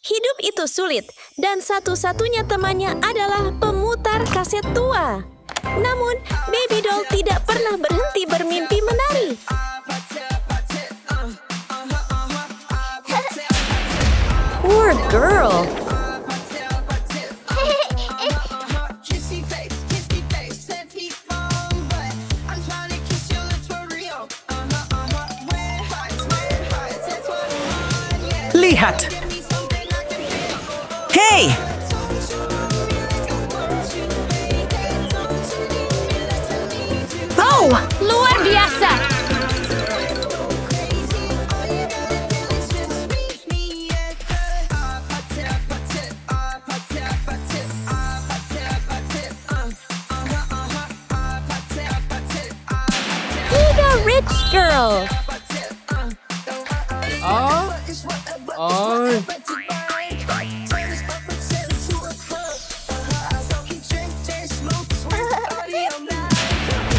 Hidup itu sulit, dan satu-satunya temannya adalah pemutar kaset tua. Namun, Baby Doll tidak pernah berhenti bermimpi menari. Poor girl. Lihat! Hey! Oh, luar biasa! Giga Rich Girl.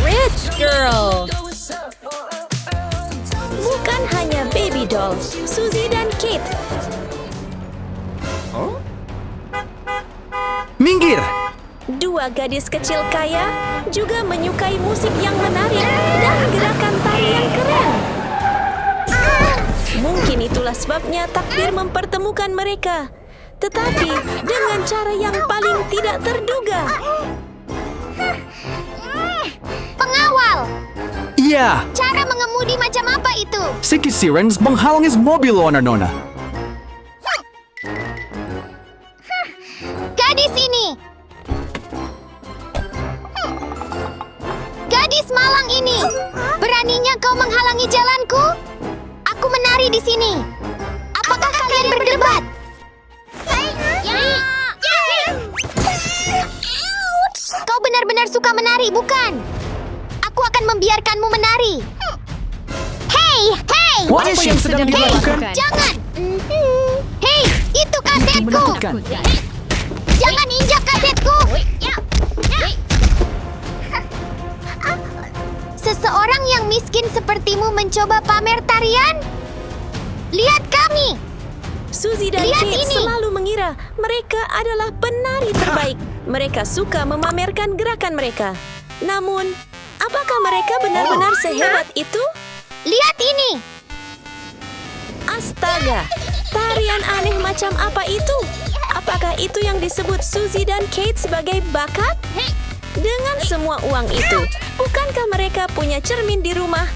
Rich Girl. Bukan hanya Baby Doll, Suzy dan Kate. Minggir! Dua gadis kecil kaya juga menyukai musik yang menarik dan gerakan tari yang keren. Mungkin itulah sebabnya takdir mempertemukan mereka. Tetapi dengan cara yang paling tidak terduga. Pengawal! Iya, Cara mengemudi macam apa itu? si Sirens menghalangi mobil Nona. Gadis ini! Gadis malang ini! Beraninya kau menghalangi jalanku? Aku menari di sini. Apakah kalian berdebat? Kau benar-benar suka menari, bukan? Aku akan membiarkanmu menari. Hey! Apa yang sedang dilakukan? Jangan! Hei, itu kasetku! Jangan injak kasetku! Seseorang yang miskin sepertimu mencoba pamer tarian? Lihat kami! Suzy dan Lihat Kate ini. selalu mengira mereka adalah penari terbaik. Mereka suka memamerkan gerakan mereka. Namun, apakah mereka benar-benar sehebat itu? Lihat ini! Astaga, tarian aneh macam apa itu? Apakah itu yang disebut Suzy dan Kate sebagai bakat? Dengan semua uang itu, bukankah mereka punya cermin di rumah?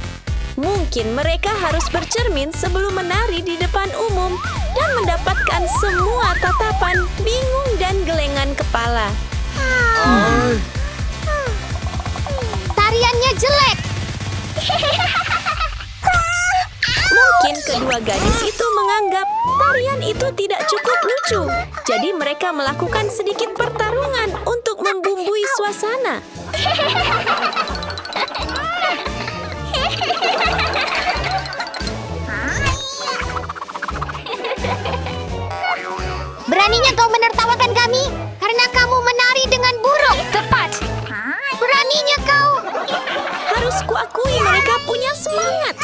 Mungkin mereka harus bercermin sebelum menari di depan umum dan mendapatkan semua tatapan bingung dan gelengan kepala. Tariannya jelek! Mungkin kedua gadis itu menganggap tarian itu tidak cukup lucu. Jadi mereka melakukan sedikit pertarungan untuk membumbui suasana. Beraninya kau menertawakan kami karena kamu menari dengan buruk. Tepat. Beraninya kau. Harus kuakui mereka punya semangat.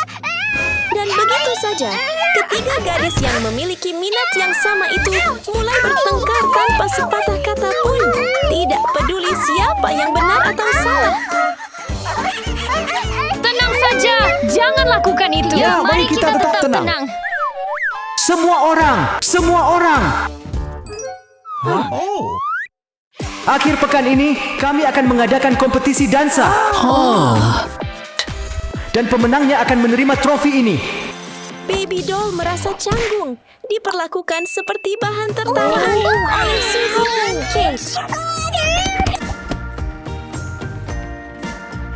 Dan begitu saja, ketiga gadis yang memiliki minat yang sama itu mulai bertengkar tanpa sepatah kata pun. Tidak peduli siapa yang benar atau salah. Tenang saja, jangan lakukan itu. Ya, mari kita tetap tenang. Semua orang! Akhir pekan ini, kami akan mengadakan kompetisi dansa. Dan pemenangnya akan menerima trofi ini. Baby Doll merasa canggung, diperlakukan seperti bahan tertawaan oleh Suzy dan Kate.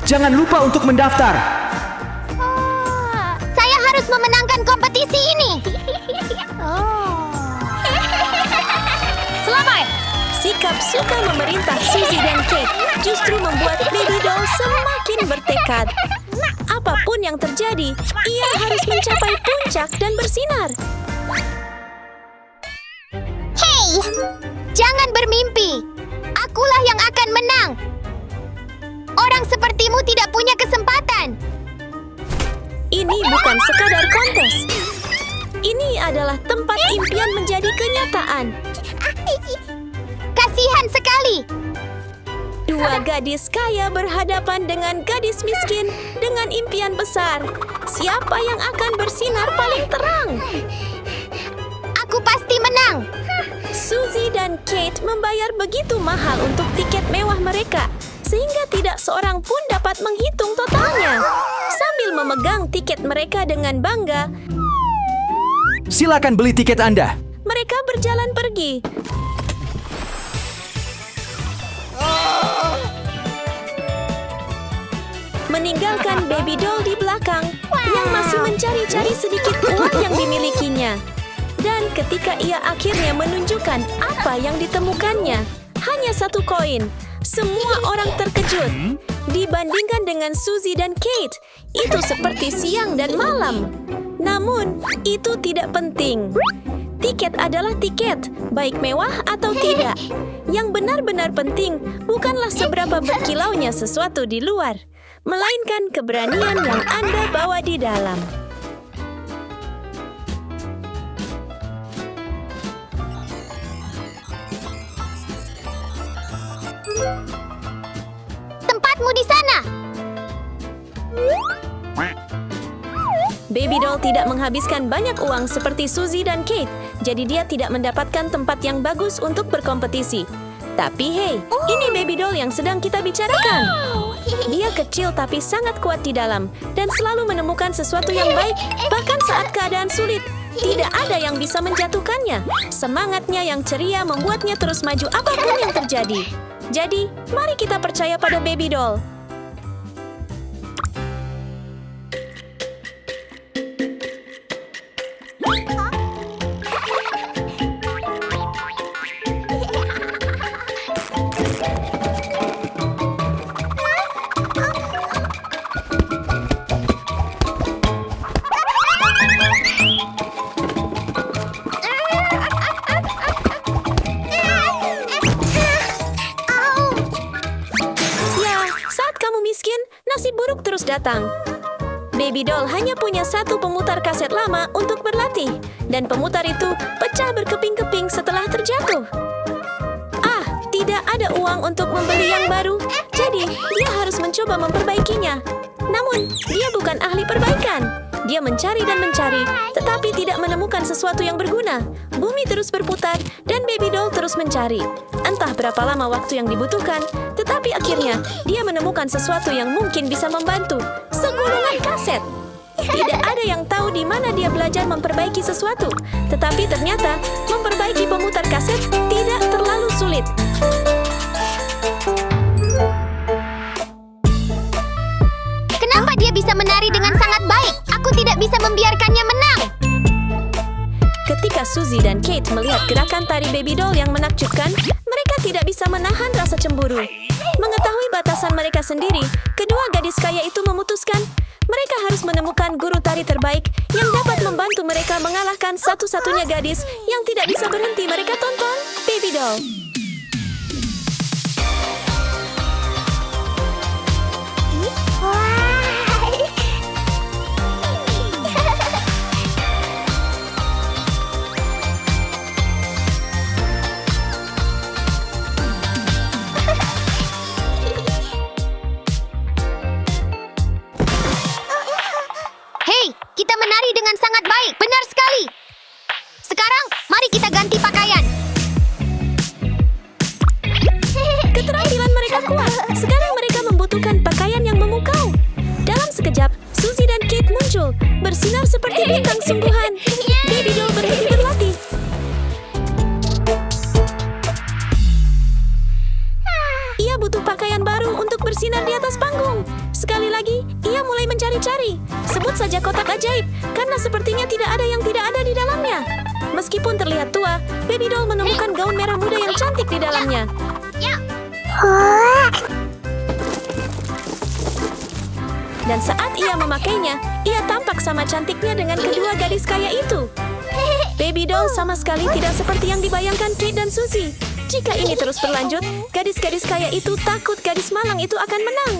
Jangan lupa untuk mendaftar. Saya harus memenangkan kompetisi ini. Selamat. Sikap suka memerintah Suzy dan Kate justru membuat Baby Doll semakin bertekad. Apapun yang terjadi, ia harus mencapai puncak dan bersinar. Hei, jangan bermimpi. Akulah yang akan menang. Orang sepertimu tidak punya kesempatan. Ini bukan sekadar kontes. Ini adalah tempat impian menjadi kenyataan. Gadis kaya berhadapan dengan gadis miskin dengan impian besar. Siapa yang akan bersinar paling terang? Aku pasti menang. Suzy dan Kate membayar begitu mahal untuk tiket mewah mereka, sehingga tidak seorang pun dapat menghitung totalnya. Sambil memegang tiket mereka dengan bangga, Silakan beli tiket Anda. mereka berjalan pergi. Meninggalkan baby doll di belakang yang masih mencari-cari sedikit uang yang dimilikinya. Dan ketika ia akhirnya menunjukkan apa yang ditemukannya, hanya 1 koin. Semua orang terkejut. Dibandingkan dengan Suzy dan Kate, itu seperti siang dan malam. Namun, itu tidak penting. Tiket adalah tiket, baik mewah atau tidak. Yang benar-benar penting bukanlah seberapa berkilaunya sesuatu di luar, melainkan keberanian yang Anda bawa di dalam. Tempatmu di sana. Baby doll tidak menghabiskan banyak uang seperti Suzy dan Kate, jadi dia tidak mendapatkan tempat yang bagus untuk berkompetisi. Tapi hey, ini baby doll yang sedang kita bicarakan. Dia kecil tapi sangat kuat di dalam dan selalu menemukan sesuatu yang baik, bahkan saat keadaan sulit. Tidak ada yang bisa menjatuhkannya. Semangatnya yang ceria membuatnya terus maju apapun yang terjadi. Jadi, mari kita percaya pada baby doll. Nasib buruk terus datang. Baby doll hanya punya 1 pemutar kaset lama untuk berlatih, dan pemutar itu pecah berkeping-keping setelah terjatuh. Tidak ada uang untuk membeli yang baru, jadi dia harus mencoba memperbaikinya. Namun, dia bukan ahli perbaikan. Dia mencari dan mencari, tetapi tidak menemukan sesuatu yang berguna. Bumi terus berputar, dan baby doll terus mencari. Entah berapa lama waktu yang dibutuhkan, tetapi akhirnya dia menemukan sesuatu yang mungkin bisa membantu. Segulungan kaset. Tidak ada yang tahu di mana dia belajar memperbaiki sesuatu, tetapi ternyata memperbaiki pemutar kaset tidak terlalu sulit. Kenapa dia bisa menari dengan sangat baik? Aku tidak bisa membiarkannya menang. Ketika Suzy dan Kate melihat gerakan tari baby doll yang menakjubkan, mereka tidak bisa menahan rasa cemburu. Mengetahui batasan mereka sendiri, kedua gadis kaya itu memutuskan mereka harus menemukan guru tari terbaik yang dapat membantu mereka mengalahkan satu-satunya gadis yang tidak bisa berhenti mereka tonton, baby doll. Kita menari dengan sangat baik, benar sekali. Sekarang, mari kita ganti pakaian. Keterampilan mereka kuat. Sekarang mereka membutuhkan pakaian yang memukau. Dalam sekejap, Suzy dan Kate muncul, bersinar seperti bintang sungguhan. Baby doll berhenti berlatih. Ia butuh pakaian baru untuk bersinar di atas panggung. Sekali lagi, ia mulai mencari-cari. Sebut saja kotak ajaib, karena sepertinya tidak ada yang tidak ada di dalamnya. Meskipun terlihat tua, baby doll menemukan gaun merah muda yang cantik di dalamnya. Dan saat ia memakainya, ia tampak sama cantiknya dengan kedua gadis kaya itu. Baby doll sama sekali tidak seperti yang dibayangkan Kate dan Suzy. Jika ini terus berlanjut, gadis-gadis kaya itu takut gadis malang itu akan menang.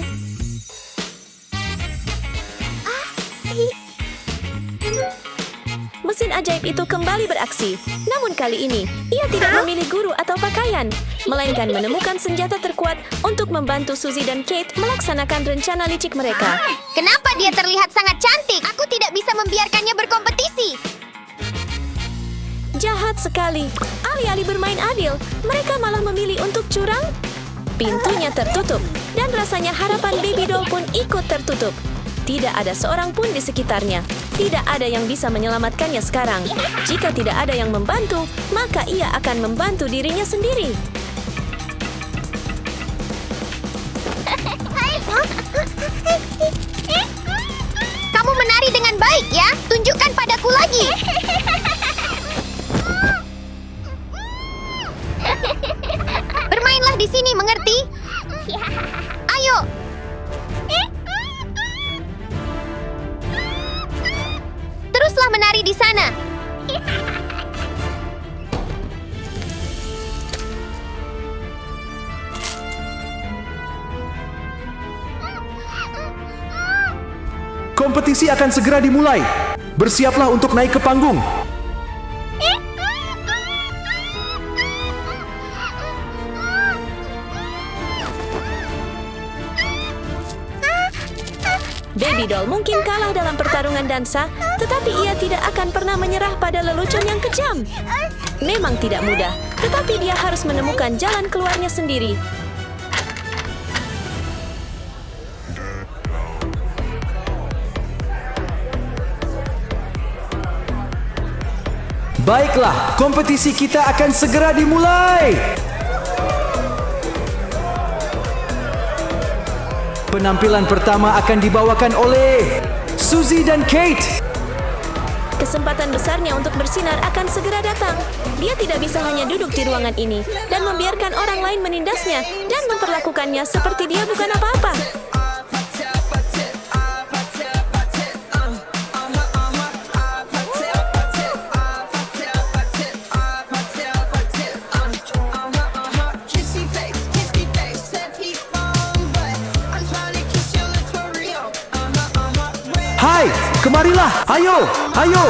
mesin ajaib itu kembali beraksi. Namun kali ini, ia tidak memilih guru atau pakaian, melainkan menemukan senjata terkuat untuk membantu Suzy dan Kate melaksanakan rencana licik mereka. Kenapa dia terlihat sangat cantik? Aku tidak bisa membiarkannya berkompetisi. Jahat sekali. Alih-alih bermain adil, mereka malah memilih untuk curang. Pintunya tertutup, dan rasanya harapan Baby Doll pun ikut tertutup. Tidak ada seorang pun di sekitarnya. Tidak ada yang bisa menyelamatkannya sekarang. Jika tidak ada yang membantu, maka ia akan membantu dirinya sendiri. Kamu menari dengan baik ya. Tunjukkan padaku lagi. Bermainlah di sini, mengerti? Ayo. Teruslah menari di sana. Kompetisi akan segera dimulai. Bersiaplah untuk naik ke panggung. Baby Doll mungkin kalah dalam pertarungan dansa, tetapi ia tidak akan pernah menyerah pada lelucon yang kejam. Memang tidak mudah, tetapi dia harus menemukan jalan keluarnya sendiri. Baiklah, kompetisi kita akan segera dimulai. Penampilan pertama akan dibawakan oleh Suzy dan Kate. Kesempatan besarnya untuk bersinar akan segera datang. Dia tidak bisa hanya duduk di ruangan ini dan membiarkan orang lain menindasnya dan memperlakukannya seperti dia bukan apa-apa. Hai, kemarilah. Ayo, ayo.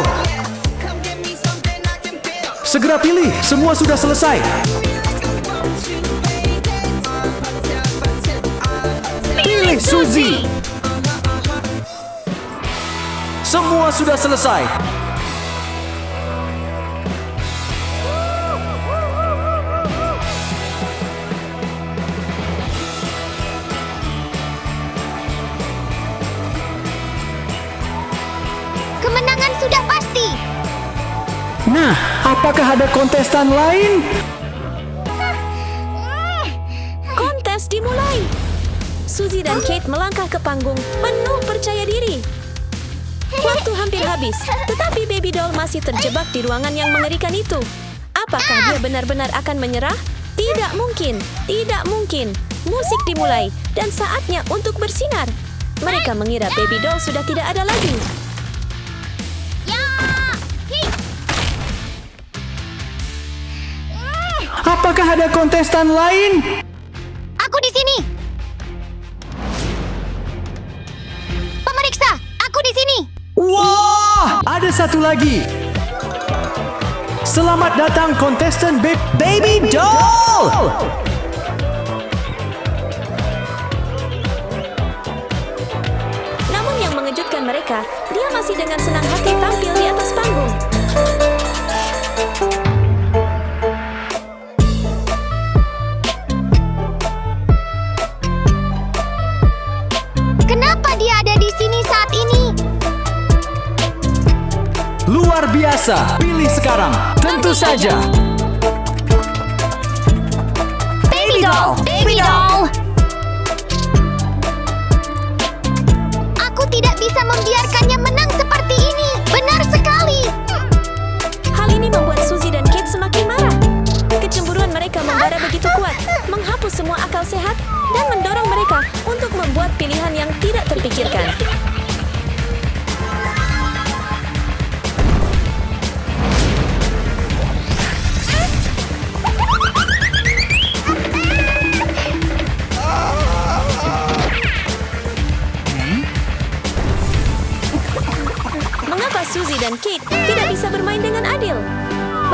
Segera pilih, semua sudah selesai. Pilih Suzy. Semua sudah selesai. Kemenangan sudah pasti. Nah, apakah ada kontestan lain? Kontes dimulai. Suzy dan Kate melangkah ke panggung penuh percaya diri. Waktu hampir habis, tetapi Baby Doll masih terjebak di ruangan yang mengerikan itu. Apakah dia benar-benar akan menyerah? Tidak mungkin, tidak mungkin. Musik dimulai dan saatnya untuk bersinar. Mereka mengira Baby Doll sudah tidak ada lagi. Apakah ada kontestan lain? Aku di sini. Pemeriksa, aku di sini. Wah, ada satu lagi. Selamat datang kontestan Baby Doll. Namun yang mengejutkan mereka, dia masih dengan senang hati tampil di atas panggung. Kenapa dia ada di sini saat ini? Luar biasa. Pilih sekarang. Tentu saja. Baby Doll, Baby Doll. Aku tidak bisa membiarkannya menang seperti ini. Benar sekali. Hal ini membuat Suzy dan Kate semakin marah. Kecemburuan mereka membara begitu kuat, menghapus semua akal sehat, dan mendorong mereka untuk membuat pilihan yang tidak terpikirkan.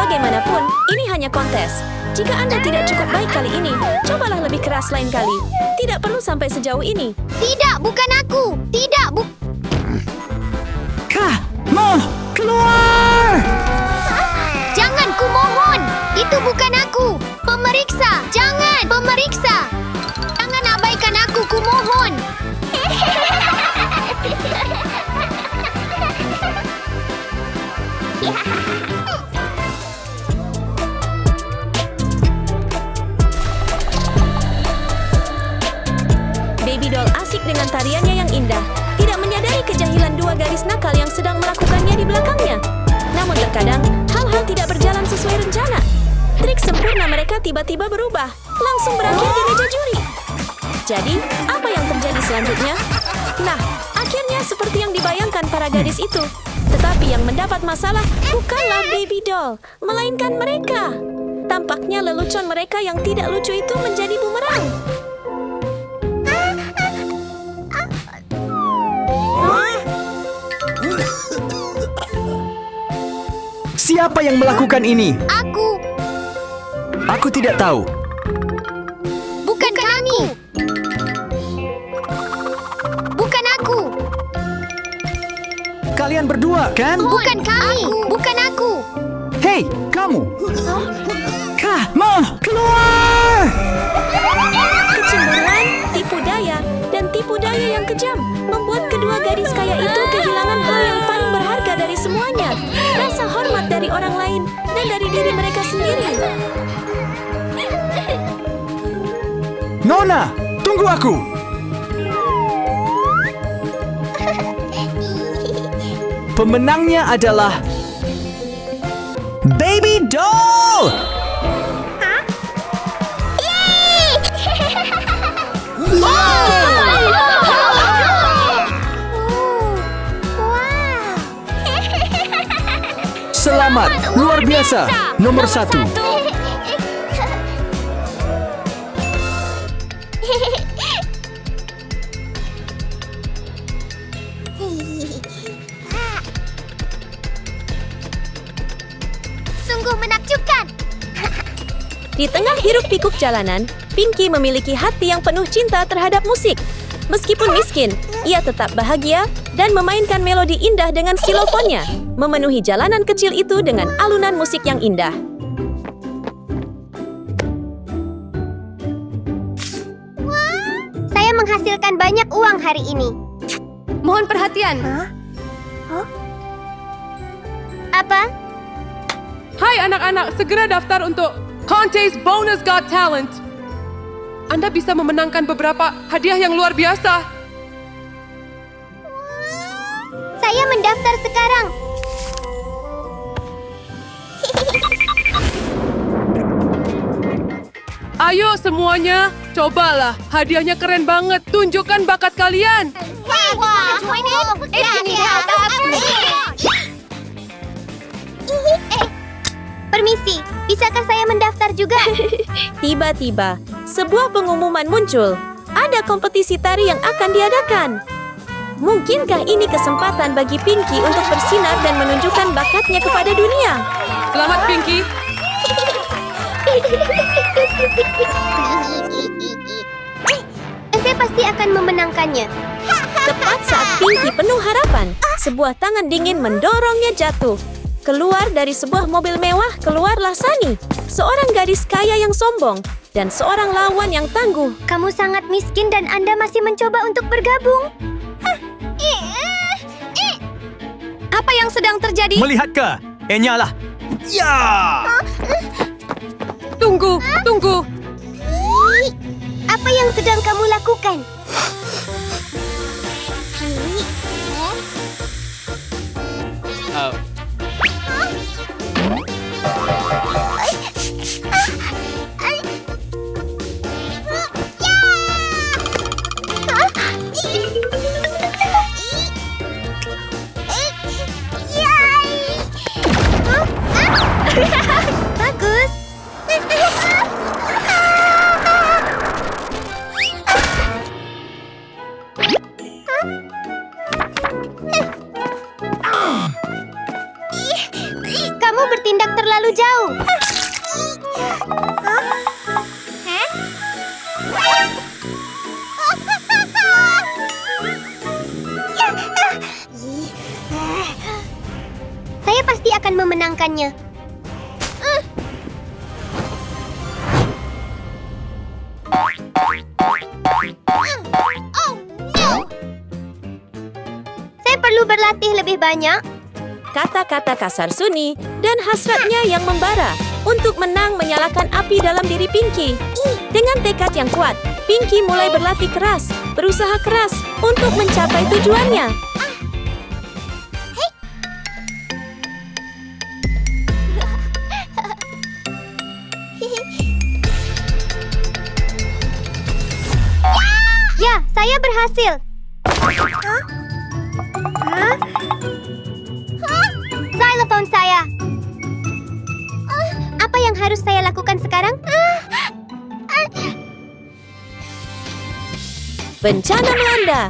Bagaimanapun, ini hanya kontes. Jika Anda tidak cukup baik kali ini, cobalah lebih keras lain kali. Tidak perlu sampai sejauh ini. Tidak, bukan aku. Tidak, Kamu keluar! Jangan, kumohon. Itu bukan aku. Pemeriksa, jangan. Pemeriksa. Jangan abaikan aku, kumohon. Baby doll asik dengan tariannya yang indah. Tidak menyadari kejahilan dua gadis nakal yang sedang melakukannya di belakangnya. Namun terkadang, hal-hal tidak berjalan sesuai rencana. Trik sempurna mereka tiba-tiba berubah, langsung berakhir di meja juri. Jadi, apa yang terjadi selanjutnya? Nah, akhirnya seperti yang dibayangkan para gadis itu. Tetapi yang mendapat masalah bukanlah baby doll, melainkan mereka. Tampaknya lelucon mereka yang tidak lucu itu menjadi bumerang. Siapa yang melakukan ini? Aku, Aku tidak tahu. bukan kami. Bukan aku. Kalian berdua, kan? Bukan kami. Bukan aku. Hei, kamu! Kamu keluar! Kecemburuan, tipu daya, dan tipu daya yang kejam membuat kedua gadis kaya itu kehilangan hal yang paling berharga dari semuanya. Rasa hormat dari orang lain dan dari diri mereka sendiri. Nona, tunggu aku! Pemenangnya adalah Baby Doll! Selamat, luar biasa, nomor satu. Sungguh menakjubkan. Di tengah hiruk-pikuk jalanan, Pinky memiliki hati yang penuh cinta terhadap musik. Meskipun miskin, ia tetap bahagia dan memainkan melodi indah dengan xilofonnya, memenuhi jalanan kecil itu dengan alunan musik yang indah. Saya menghasilkan banyak uang hari ini. Mohon perhatian. Apa? Hai anak-anak, segera daftar untuk Contest Bonus Got Talent. Anda bisa memenangkan beberapa hadiah yang luar biasa. Saya mendaftar sekarang. Ayo semuanya, cobalah. Hadiahnya keren banget. Tunjukkan bakat kalian. Permisi, bisakah saya mendaftar juga? Tiba-tiba, sebuah pengumuman muncul. Ada kompetisi tari yang akan diadakan. Mungkinkah ini kesempatan bagi Pinky untuk bersinar dan menunjukkan bakatnya kepada dunia? Selamat Pinky. Saya pasti akan memenangkannya. Tepat saat Pinky penuh harapan, sebuah tangan dingin mendorongnya jatuh. Keluar dari sebuah mobil mewah, keluarlah Sunny, seorang gadis kaya yang sombong, dan seorang lawan yang tangguh. Kamu sangat miskin dan Anda masih mencoba untuk bergabung. Apa yang sedang terjadi? Melihat ke? Enyalah. Ya! Tunggu, tunggu. Apa yang sedang kamu lakukan? Bagus. melakukannya. Saya perlu berlatih lebih banyak. Kata-kata kasar Sunny dan hasratnya yang membara untuk menang menyalakan api dalam diri Pinky. Dengan tekad yang kuat, Pinky mulai berlatih keras, berusaha keras untuk mencapai tujuannya. Ya, saya berhasil. Xylophone saya. Apa yang harus saya lakukan sekarang? Bencana melanda.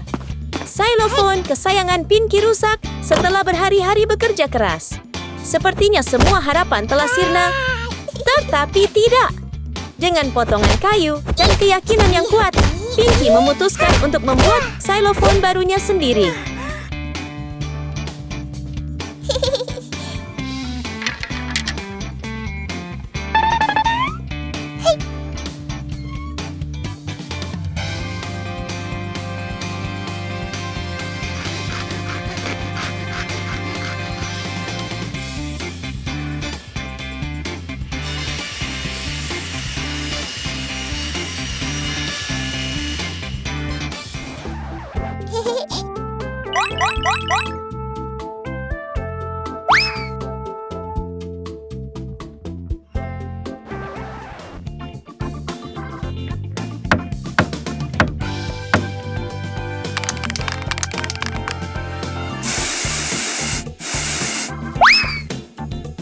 Xylophone kesayangan Pinky rusak setelah berhari-hari bekerja keras. Sepertinya semua harapan telah sirna, tetapi tidak. Dengan potongan kayu dan keyakinan yang kuat, Pinky memutuskan untuk membuat xylophone barunya sendiri.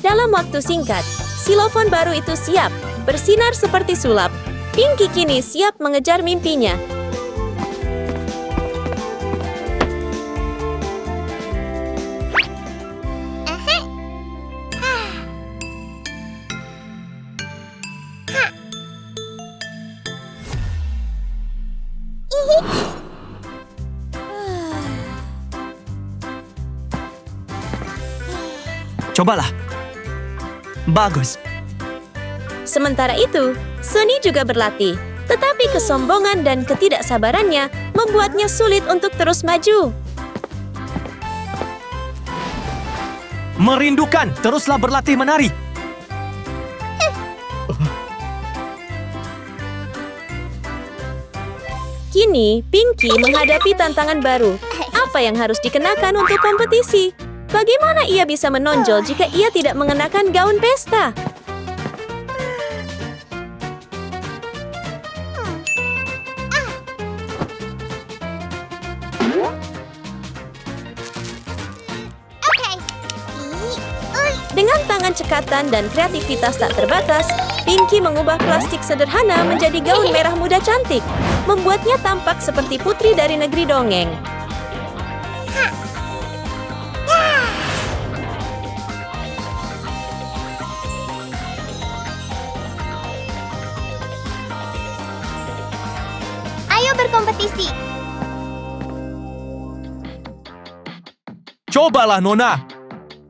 Dalam waktu singkat, xylophone baru itu siap, bersinar seperti sulap. Pinky kini siap mengejar mimpinya. Cobalah. Bagus. Sementara itu, Sunny juga berlatih. Tetapi kesombongan dan ketidaksabarannya membuatnya sulit untuk terus maju. Merindukan. Teruslah berlatih menari. Kini, Pinky menghadapi tantangan baru. Apa yang harus dikenakan untuk kompetisi? Bagaimana ia bisa menonjol jika ia tidak mengenakan gaun pesta? Dengan tangan cekatan dan kreativitas tak terbatas, Pinky mengubah plastik sederhana menjadi gaun merah muda cantik, membuatnya tampak seperti putri dari negeri dongeng. Ayo berkompetisi. Cobalah, Nona.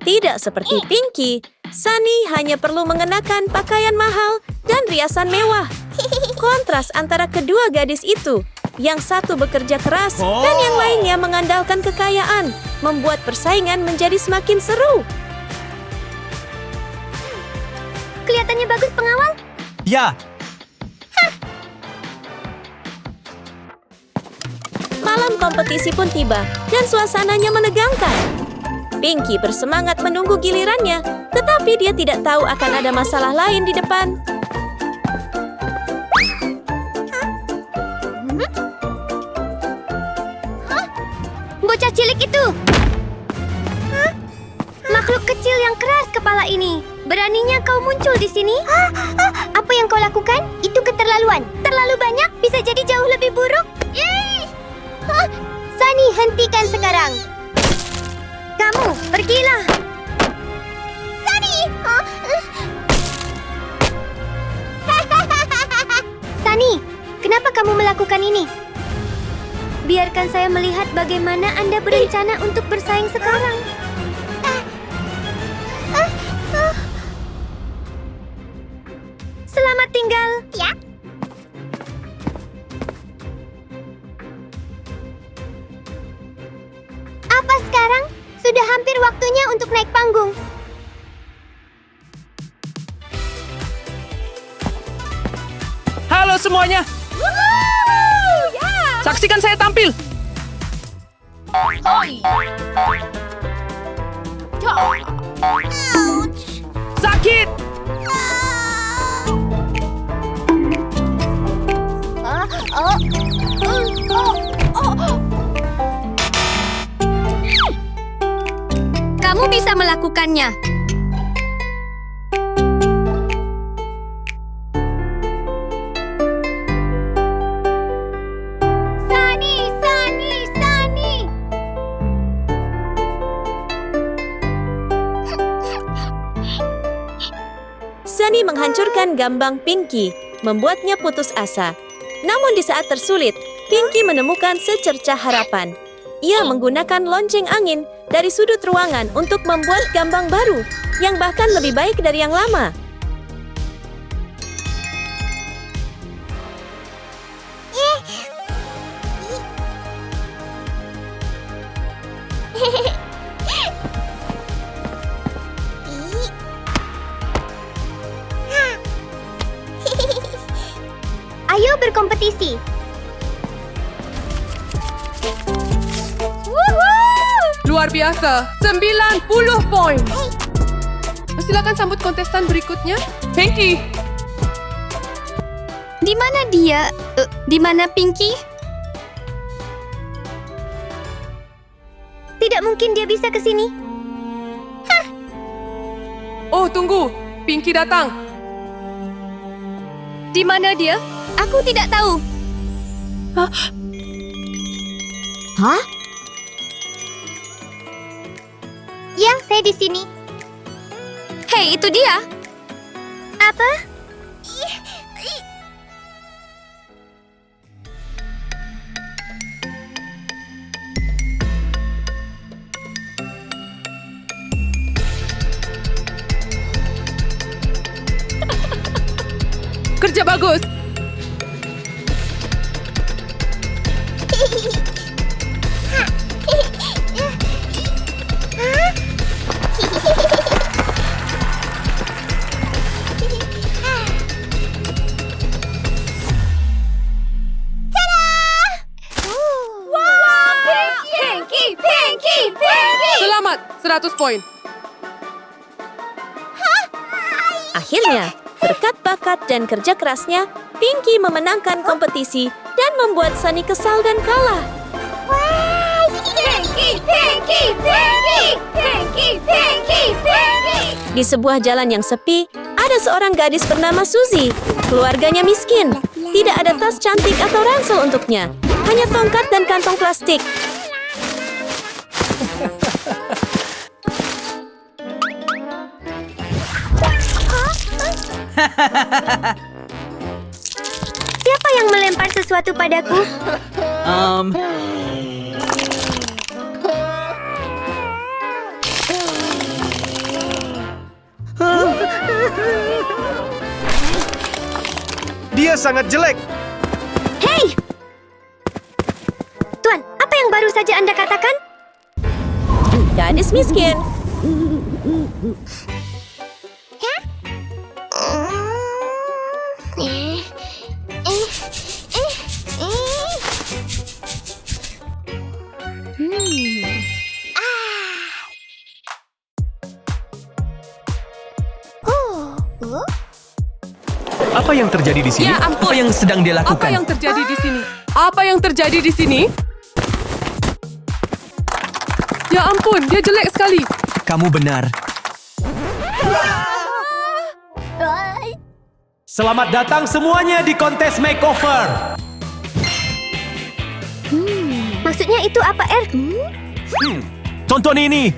Tidak seperti Pinky, Sunny hanya perlu mengenakan pakaian mahal dan riasan mewah. Kontras antara kedua gadis itu, yang satu bekerja keras dan yang lainnya mengandalkan kekayaan, membuat persaingan menjadi semakin seru. Kelihatannya bagus, pengawal. Ya, Malam kompetisi pun tiba dan suasananya menegangkan. Pinky bersemangat menunggu gilirannya, tetapi dia tidak tahu akan ada masalah lain di depan. Bocah cilik itu. Makhluk kecil yang keras kepala ini. Beraninya kau muncul di sini? Apa yang kau lakukan? Itu keterlaluan. Terlalu banyak bisa jadi jauh lebih buruk. Yeay! Sunny, hentikan sekarang. Kamu, pergilah. Sunny! Sunny, kenapa kamu melakukan ini? Biarkan saya melihat bagaimana Anda berencana untuk bersaing sekarang. Selamat tinggal. Ya. Apa sekarang? Sudah hampir waktunya untuk naik panggung. Halo semuanya. Saksikan saya tampil. Sakit. Kamu bisa melakukannya. Sunny. Sunny menghancurkan gambang Pinky, membuatnya putus asa. Namun di saat tersulit, Pinky menemukan secercah harapan. Ia menggunakan lonceng angin dari sudut ruangan untuk membuat gambang baru, yang bahkan lebih baik dari yang lama. Ayo berkompetisi. Luar biasa, 90 poin. Silakan sambut kontestan berikutnya. Pinky. Di mana dia? Di mana Pinky? Tidak mungkin dia bisa ke sini. Oh, tunggu. Pinky datang. Di mana dia? Aku tidak tahu. Hah? Ya, saya di sini. Hei, itu dia. Apa? Kerja bagus. Selamat, 100 poin. Akhirnya, berkat bakat dan kerja kerasnya, Pinky memenangkan kompetisi dan membuat Sunny kesal dan kalah. Di sebuah jalan yang sepi, ada seorang gadis bernama Suzy. Keluarganya miskin. Tidak ada tas cantik atau ransel untuknya. Hanya tongkat dan kantong plastik. Siapa yang melempar sesuatu padaku? Dia sangat jelek. Hei! Tuan, apa yang baru saja Anda katakan? Gadis miskin. Apa yang terjadi di sini? Ya ampun. Apa yang sedang dia Apa lakukan? yang terjadi di sini? Apa yang terjadi di sini? Ya ampun, dia jelek sekali. Kamu benar. Selamat datang semuanya di kontes makeover. Maksudnya itu apa, Er? Tonton ini.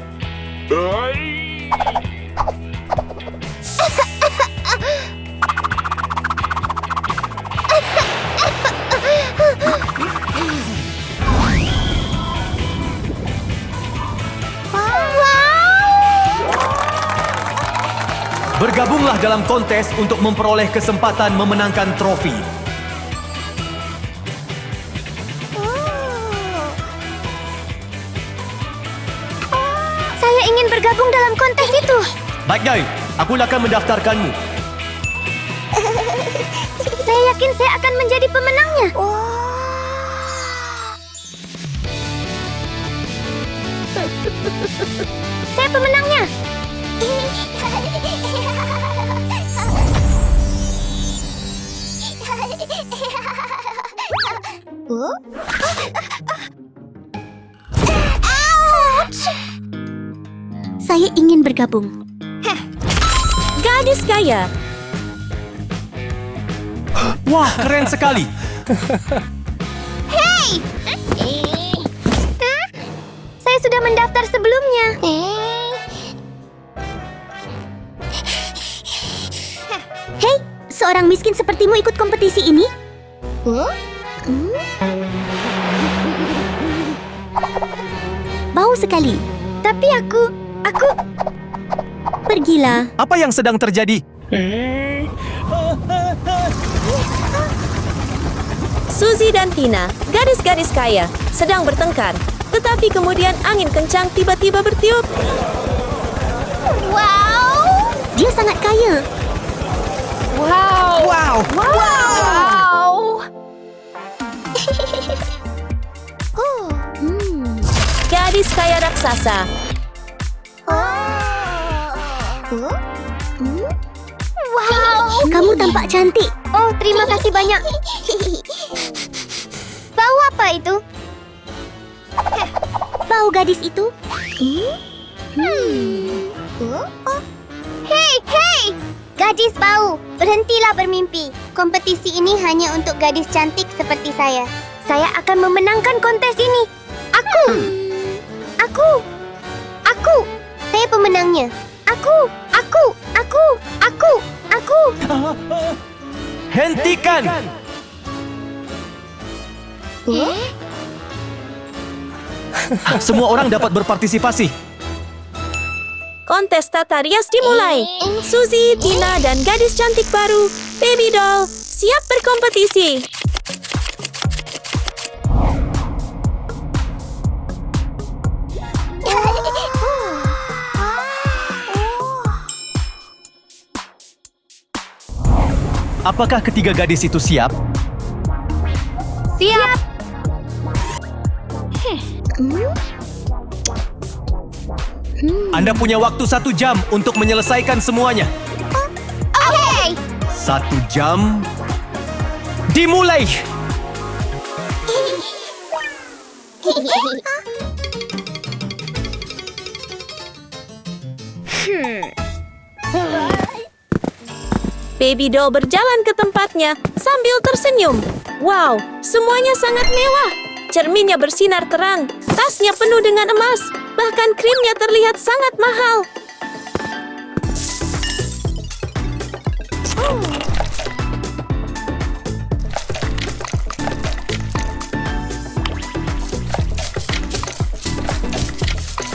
Bergabunglah dalam kontes untuk memperoleh kesempatan memenangkan trofi. Saya ingin bergabung dalam kontes itu. Baik, Dai. Aku akan mendaftarkanmu. Saya yakin saya akan menjadi pemenangnya. Saya pemenangnya. Saya ingin bergabung. Gadis kaya. Wah, keren sekali. Saya sudah mendaftar sebelumnya. Hei, seorang miskin sepertimu ikut kompetisi ini? Bau sekali. Tapi aku... Pergilah. Apa yang sedang terjadi? Suzy dan Tina, gadis-gadis kaya, sedang bertengkar. Tetapi kemudian angin kencang tiba-tiba bertiup. Wow! Dia sangat kaya. Wow! Gadis kaya raksasa. Wow! Kamu tampak cantik. Oh, terima kasih banyak. Bau apa itu? Bau gadis itu? Hei! Gadis bau, berhentilah bermimpi. Kompetisi ini hanya untuk gadis cantik seperti saya. Saya akan memenangkan kontes ini. Aku! Saya pemenangnya. Aku! Hentikan! Semua orang dapat berpartisipasi. Kontes tata rias dimulai. Suzy, Tina, dan gadis cantik baru, Baby Doll, siap berkompetisi. Apakah ketiga gadis itu siap? Siap. Anda punya waktu 1 jam untuk menyelesaikan semuanya. Oke! 1 jam. Dimulai! Baby Doll berjalan ke tempatnya sambil tersenyum. Wow, semuanya sangat mewah. Cerminnya bersinar terang, tasnya penuh dengan emas, bahkan krimnya terlihat sangat mahal.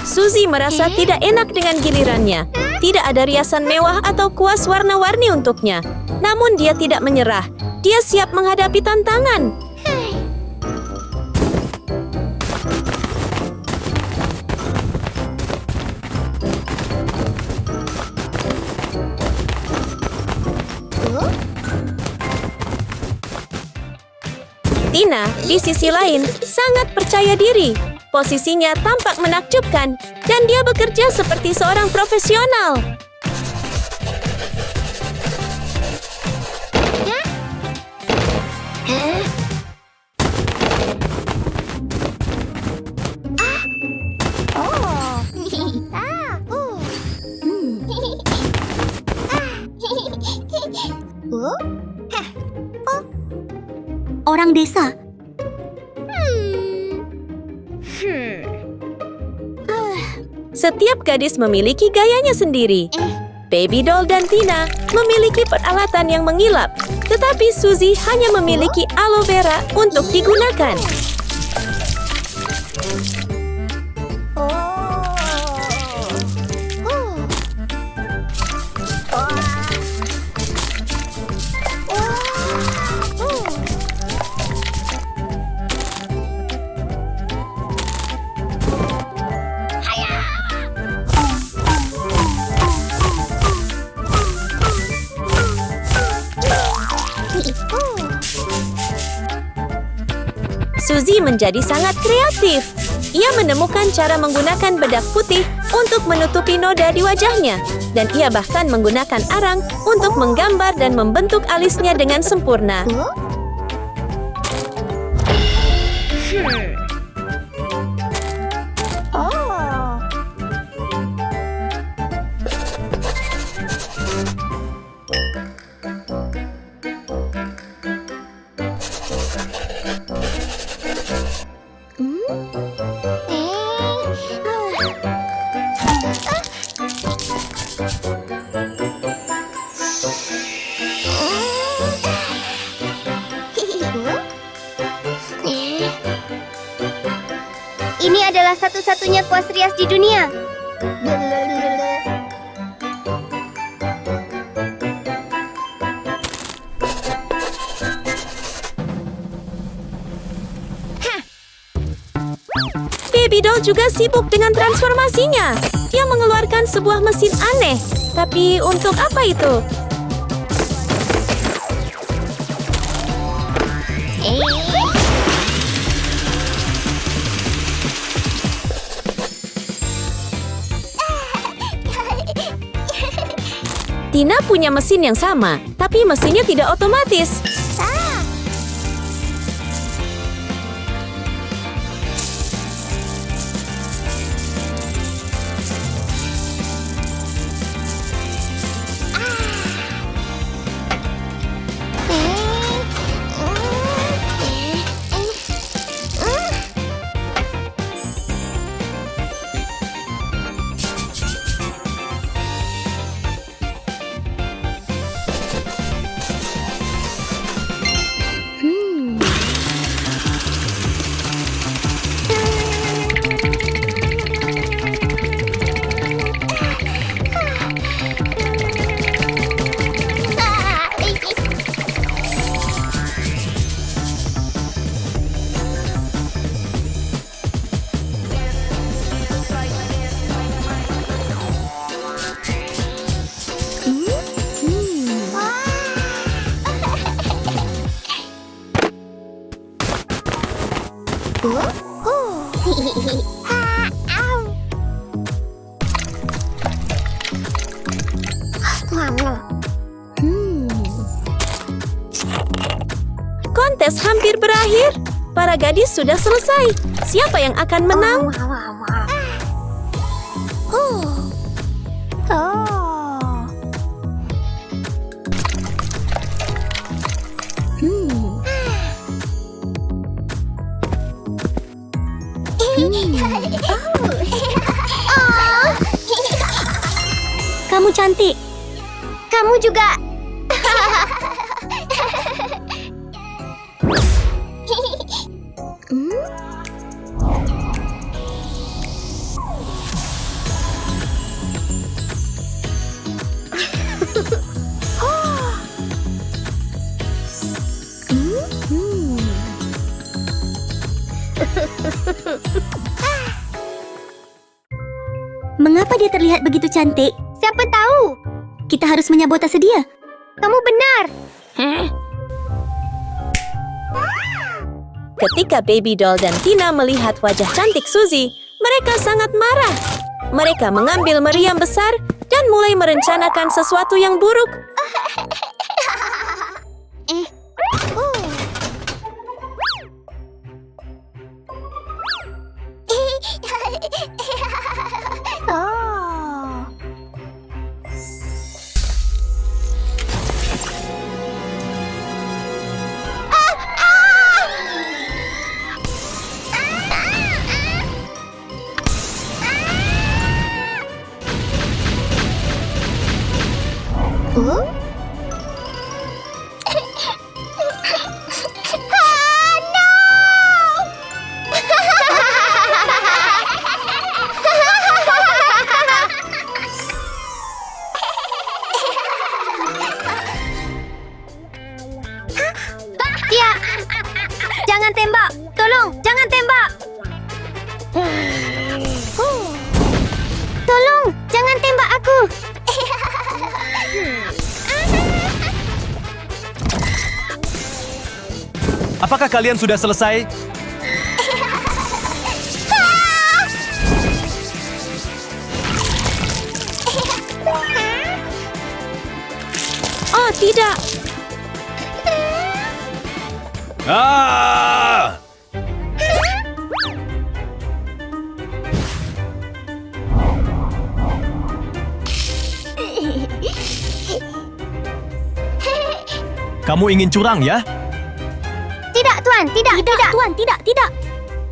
Suzy merasa tidak enak dengan gilirannya. Tidak ada riasan mewah atau kuas warna-warni untuknya. Namun dia tidak menyerah. Dia siap menghadapi tantangan. Tina, di sisi lain, sangat percaya diri. Posisinya tampak menakjubkan, dan dia bekerja seperti seorang profesional. Orang desa. Setiap gadis memiliki gayanya sendiri. Baby Doll dan Tina memiliki peralatan yang mengilap, tetapi Suzy hanya memiliki aloe vera untuk digunakan. Suzy menjadi sangat kreatif. Ia menemukan cara menggunakan bedak putih untuk menutupi noda di wajahnya. Dan ia bahkan menggunakan arang untuk menggambar dan membentuk alisnya dengan sempurna. Ini adalah satu-satunya kuas rias di dunia. Baby doll juga sibuk dengan transformasinya. Dia mengeluarkan sebuah mesin aneh. Tapi untuk apa itu? Tina punya mesin yang sama, tapi mesinnya tidak otomatis. Kontes hampir berakhir. Para gadis sudah selesai. Siapa yang akan menang? Kamu cantik. Kamu juga. Mengapa dia terlihat begitu cantik? Siapa tahu? Kita harus menyabotase dia. Kamu benar. Ketika Baby Doll dan Tina melihat wajah cantik Suzy, mereka sangat marah. Mereka mengambil meriam besar dan mulai merencanakan sesuatu yang buruk. Siap. Jangan tembak. Tolong, jangan tembak. Tolong, jangan tembak aku. Apakah kalian sudah selesai? Oh, tidak. Ah! Kamu ingin curang ya? Tidak, Tuan. Tidak. Tuan, tidak.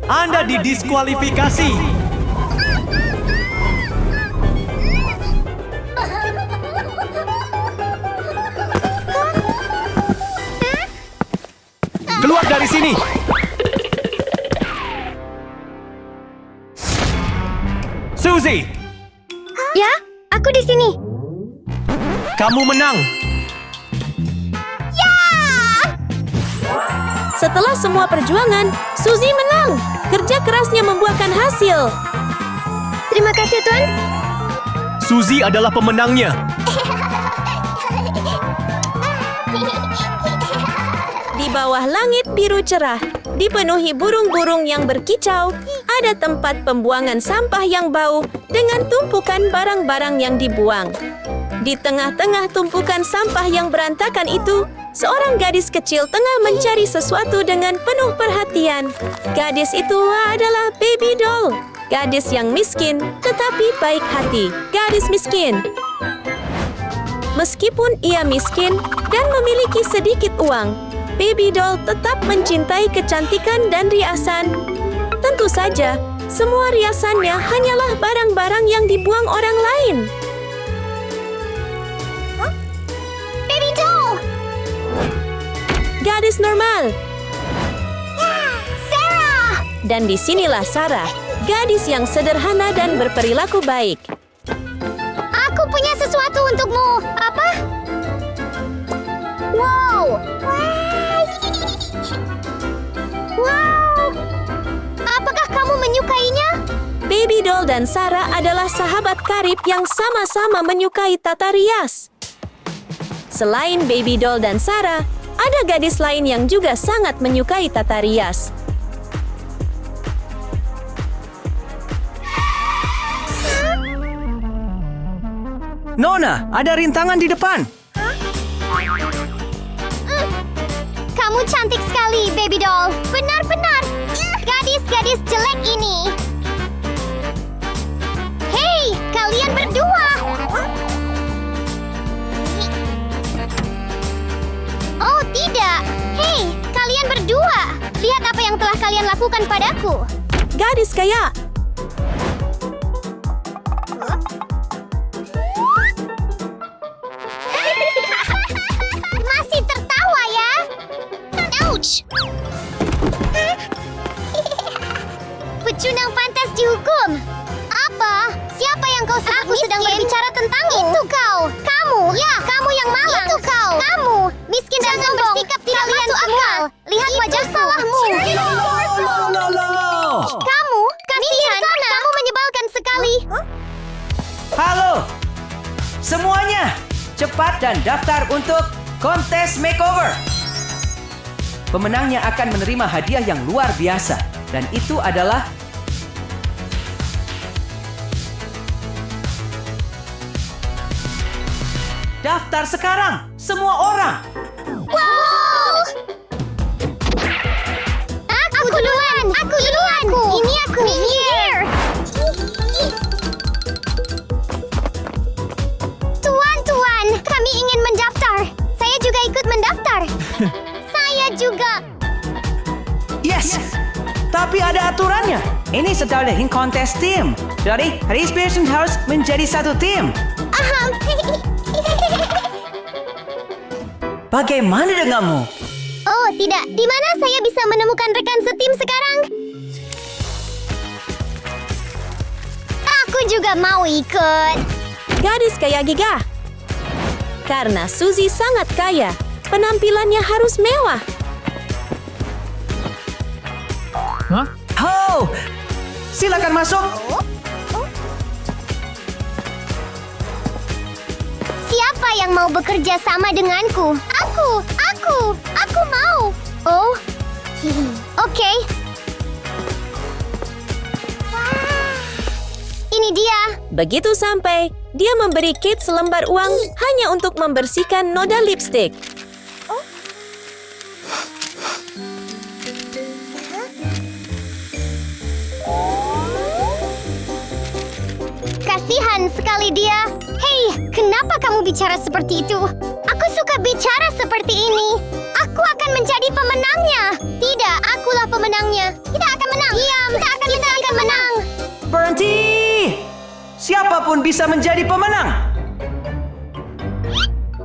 Anda didiskualifikasi. Keluar dari sini. Suzy, Ya, aku di sini. kamu menang. Setelah semua perjuangan, Suzy menang. Kerja kerasnya membuahkan hasil. Terima kasih, Tuan. Suzy adalah pemenangnya. Di bawah langit biru cerah, dipenuhi burung-burung yang berkicau, ada tempat pembuangan sampah yang bau dengan tumpukan barang-barang yang dibuang. Di tengah-tengah tumpukan sampah yang berantakan itu, seorang gadis kecil tengah mencari sesuatu dengan penuh perhatian. Gadis itu adalah baby doll. Gadis yang miskin tetapi baik hati. Gadis miskin. Meskipun ia miskin dan memiliki sedikit uang, baby doll tetap mencintai kecantikan dan riasan. Tentu saja, semua riasannya hanyalah barang-barang yang dibuang orang lain. Baby doll. Gadis normal. Sarah. Dan disinilah Sarah, gadis yang sederhana dan berperilaku baik. Aku punya sesuatu untukmu. Apa? Wow. Wow. Apakah kamu menyukainya? Baby doll dan Sarah adalah sahabat karib yang sama-sama menyukai tata rias. Selain baby doll dan Sarah, ada gadis lain yang juga sangat menyukai tata rias. Nona, ada rintangan di depan. Kamu cantik sekali, baby doll. Benar-benar. Gadis-gadis jelek ini. Hei, kalian berdua. Oh, tidak. Hei, kalian berdua. Lihat apa yang telah kalian lakukan padaku. Gadis kaya. Masih tertawa ya? Ouch! Pecundang pantas dihukum. Apa? Siapa yang kau sebut miskin? Sedang berbicara tentangmu. Itu kau. Kamu. Ya, kamu yang malang. Itu kau. Kamu. Miskin dan sombong. Bersikap tidak masuk akal. Lihat wajah salahmu. Kamu? Kasihan. Kamu menyebalkan sekali. Halo, semuanya, cepat dan daftar untuk kontes makeover. Pemenangnya akan menerima hadiah yang luar biasa, dan itu adalah daftar sekarang, semua orang. Wow! Aku duluan. Aku duluan. Ini aku. Here. Tuan, kami ingin mendaftar. Saya juga ikut mendaftar. Saya juga. Yes, tapi ada aturannya. Ini setara dengan kontes tim. Jadi, participation harus menjadi satu tim. Aham. Bagaimana denganmu? Oh, tidak. Di mana saya bisa menemukan rekan setim sekarang? Aku juga mau ikut. Gadis kaya gigah. Karena Suzy sangat kaya, penampilannya harus mewah. Oh, silakan masuk. Siapa yang mau bekerja sama denganku? Aku mau. Oh, Begitu sampai, dia memberi Kate selembar uang hanya untuk membersihkan noda lipstik. Kasihan sekali dia. Hei, kenapa kamu bicara seperti itu? Aku suka bicara seperti ini. Aku akan menjadi pemenangnya. Tidak, akulah pemenangnya. Kita akan menang. Diam, kita akan menang. Berhenti! Siapapun bisa menjadi pemenang.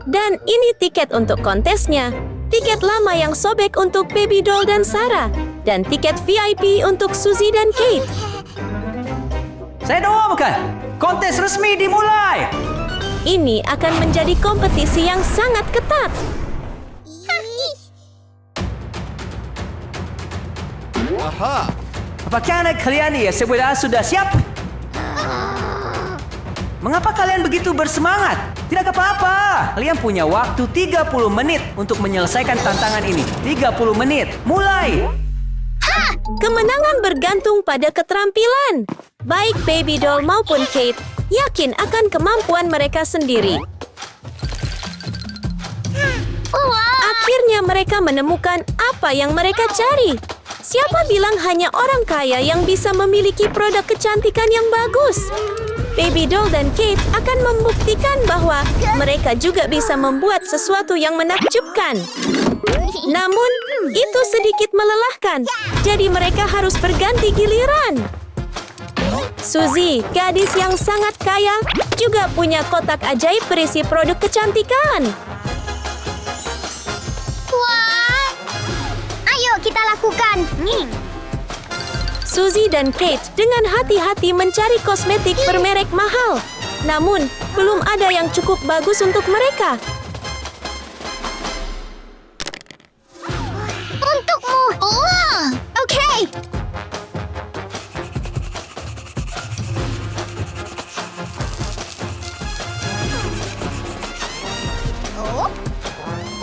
Dan ini tiket untuk kontesnya. Tiket lama yang sobek untuk Baby Doll dan Sarah. Dan tiket VIP untuk Suzy dan Kate. Saya doakan. Kontes resmi dimulai. Ini akan menjadi kompetisi yang sangat ketat. Apakah anak kalian sudah siap? Mengapa kalian begitu bersemangat? Tidak apa-apa. Kalian punya waktu 30 menit untuk menyelesaikan tantangan ini. 30 menit. Mulai. Kemenangan bergantung pada keterampilan. Baik Baby Doll maupun Kate yakin akan kemampuan mereka sendiri. Akhirnya mereka menemukan apa yang mereka cari. Siapa bilang hanya orang kaya yang bisa memiliki produk kecantikan yang bagus? Baby Doll dan Kate akan membuktikan bahwa mereka juga bisa membuat sesuatu yang menakjubkan. Namun, itu sedikit melelahkan. Jadi mereka harus berganti giliran. Suzy, gadis yang sangat kaya, juga punya kotak ajaib berisi produk kecantikan. Wah! Ayo kita lakukan. Suzy dan Kate dengan hati-hati mencari kosmetik bermerek mahal. Namun, belum ada yang cukup bagus untuk mereka. Untukmu. Oke.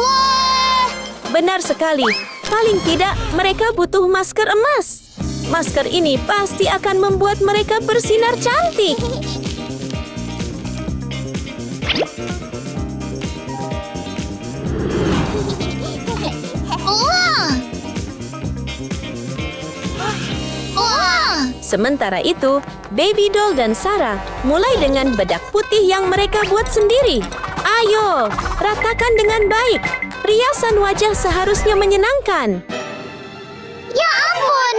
Wah! Benar sekali. Paling tidak, mereka butuh masker emas. Masker ini pasti akan membuat mereka bersinar cantik. Sementara itu, Baby Doll dan Sarah mulai dengan bedak putih yang mereka buat sendiri. Ayo, ratakan dengan baik. Riasan wajah seharusnya menyenangkan. Ya ampun!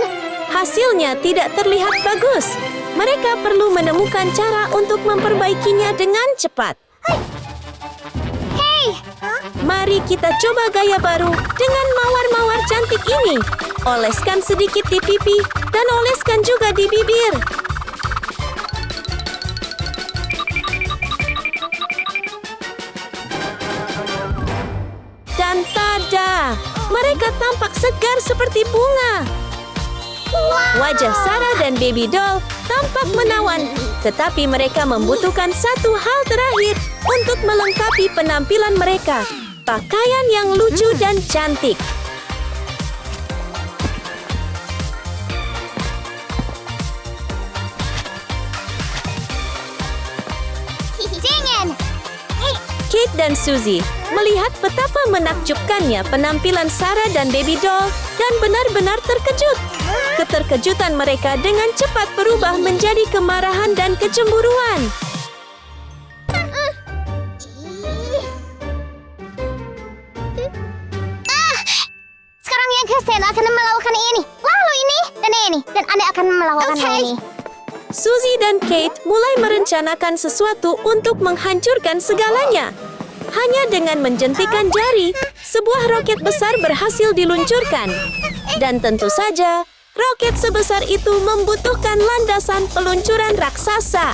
Hasilnya tidak terlihat bagus. Mereka perlu menemukan cara untuk memperbaikinya dengan cepat. Hei! Mari kita coba gaya baru dengan mawar-mawar cantik ini. Oleskan sedikit di pipi dan oleskan juga di bibir. Dan tada! Mereka tampak segar seperti bunga. Wajah Sarah dan Baby Doll tampak menawan, tetapi mereka membutuhkan satu hal terakhir untuk melengkapi penampilan mereka. Pakaian yang lucu dan cantik. Dingin! Kate dan Suzy melihat betapa menakjubkannya penampilan Sarah dan Baby Doll dan benar-benar terkejut. Keterkejutan mereka dengan cepat berubah menjadi kemarahan dan kecemburuan. Sekarang yang Kristen akan melakukan ini, lalu ini, dan Anda akan melakukan ini. Suzy dan Kate mulai merencanakan sesuatu untuk menghancurkan segalanya. Hanya dengan menjentikan jari, sebuah roket besar berhasil diluncurkan. Dan tentu saja, roket sebesar itu membutuhkan landasan peluncuran raksasa.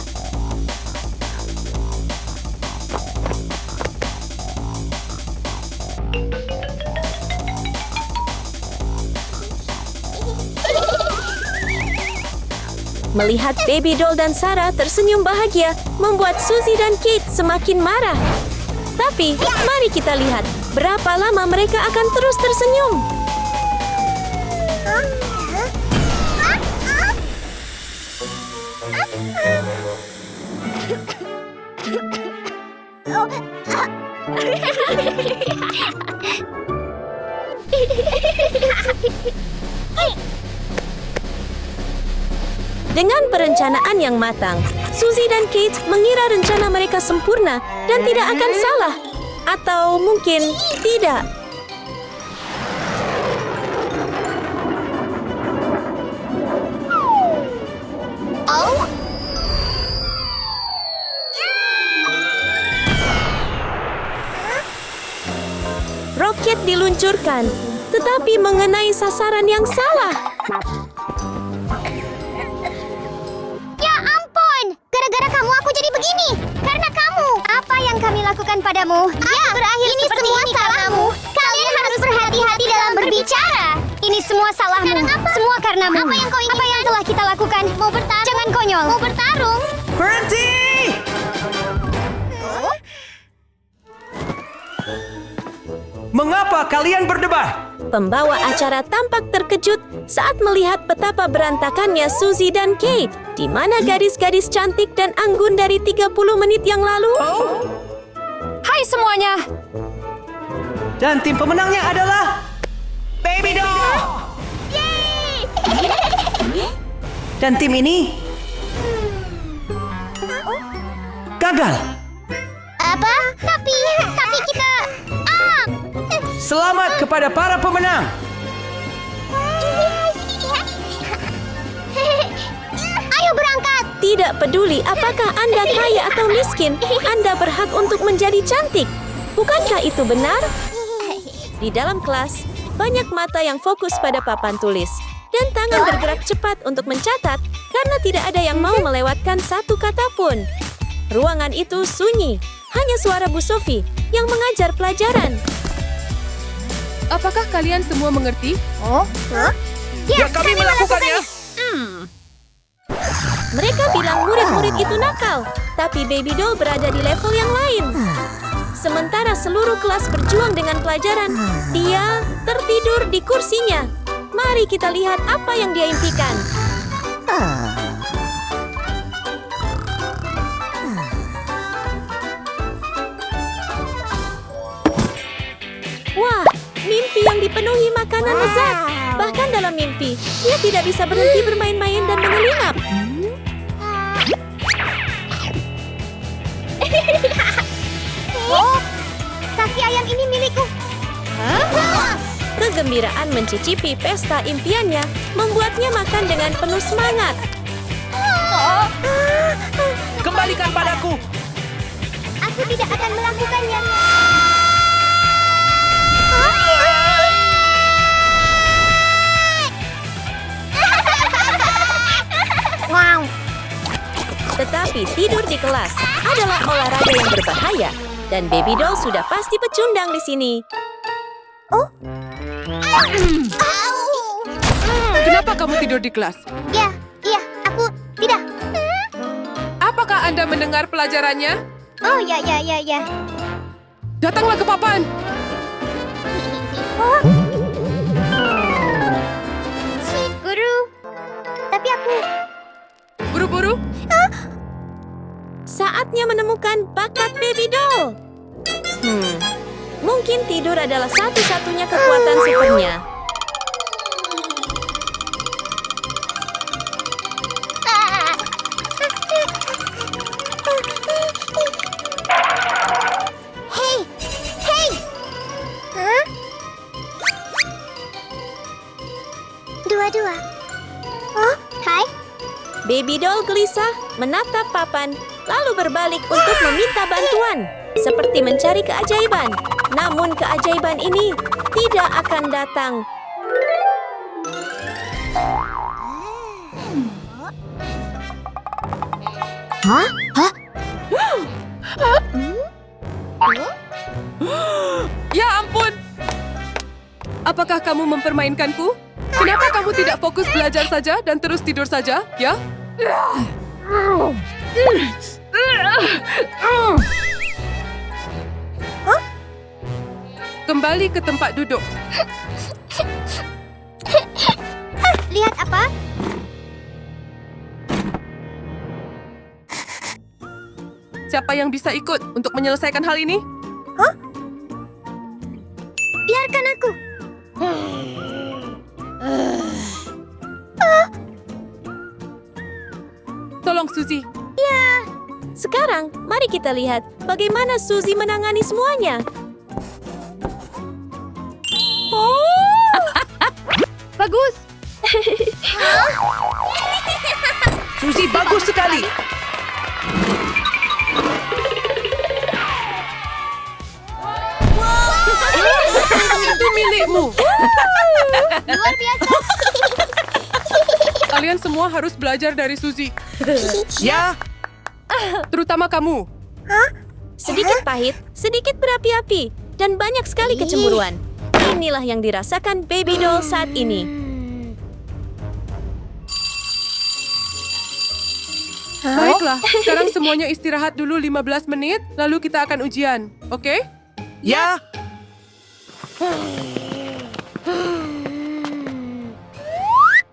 Melihat Baby Doll dan Sarah tersenyum bahagia, membuat Suzy dan Kate semakin marah. Tapi, mari kita lihat berapa lama mereka akan terus tersenyum. Dengan perencanaan yang matang, Suzy dan Kate mengira rencana mereka sempurna dan tidak akan salah. Atau mungkin tidak. Roket diluncurkan, tetapi mengenai sasaran yang salah. Ya ampun! Gara-gara kamu aku jadi begini. Karena kamu. Apa yang kami lakukan padamu? Ya, berakhir ini semua salahmu. Kalian harus berhati-hati dalam berbicara. Ini semua salahmu. Semua karenamu. Apa yang telah kita lakukan? Mau bertarung? Jangan konyol. Mau bertarung? Berhenti! Mengapa kalian berdebat? Pembawa acara tampak terkejut saat melihat betapa berantakannya Suzy dan Kate, di mana gadis-gadis cantik dan anggun dari 30 menit yang lalu. Hai semuanya. Dan tim pemenangnya adalah Baby Doll. Dan tim ini gagal. Apa? Tapi kita... Selamat kepada para pemenang. Ayo berangkat. Tidak peduli apakah Anda kaya atau miskin, Anda berhak untuk menjadi cantik. Bukankah itu benar? Di dalam kelas, banyak mata yang fokus pada papan tulis. Dan tangan bergerak cepat untuk mencatat karena tidak ada yang mau melewatkan satu kata pun. Ruangan itu sunyi, hanya suara Bu Sophie yang mengajar pelajaran. Apakah kalian semua mengerti? Ya, kami melakukannya. Mereka bilang murid-murid itu nakal, tapi Baby Doll berada di level yang lain. Sementara seluruh kelas berjuang dengan pelajaran, dia tertidur di kursinya. Mari kita lihat apa yang dia impikan. Wah, mimpi yang dipenuhi makanan lezat. Bahkan dalam mimpi, dia tidak bisa berhenti bermain-main dan menyelinap. Kaki ayam ini milikku. Kegembiraan mencicipi pesta impiannya membuatnya makan dengan penuh semangat. Kembalikan padaku. Aku tidak akan melakukannya. Wow. Tetapi tidur di kelas adalah olahraga yang berbahaya. Dan Baby Doll sudah pasti pecundang di sini. Kenapa kamu tidur di kelas? Ya, iya, aku tidak. Apakah Anda mendengar pelajarannya? Oh, ya. Datanglah ke papan. Guru. Tapi aku... Buru-buru. Saatnya menemukan bakat Baby Doll. Mungkin tidur adalah satu-satunya kekuatan supernya. Hei. Dua-dua. Hai. Baby Doll gelisah menatap papan, lalu berbalik untuk meminta bantuan. Seperti mencari keajaiban. Namun keajaiban ini tidak akan datang. Ya ampun. Apakah kamu mempermainkanku? Kenapa kamu tidak fokus belajar saja dan terus tidur saja, ya? Kembali ke tempat duduk. Lihat apa? Siapa yang bisa ikut untuk menyelesaikan hal ini? Biarkan aku. Tolong Suzy. Sekarang, mari kita lihat bagaimana Suzy menangani semuanya. Bagus. Suzy bagus sekali. Itu milikmu. Luar biasa. Kalian semua harus belajar dari Suzy. Ya, Terutama kamu. Sedikit pahit, sedikit berapi-api, dan banyak sekali kecemburuan. Inilah yang dirasakan baby doll saat ini. Baiklah, sekarang semuanya istirahat dulu 15 menit, lalu kita akan ujian. Oke? ya.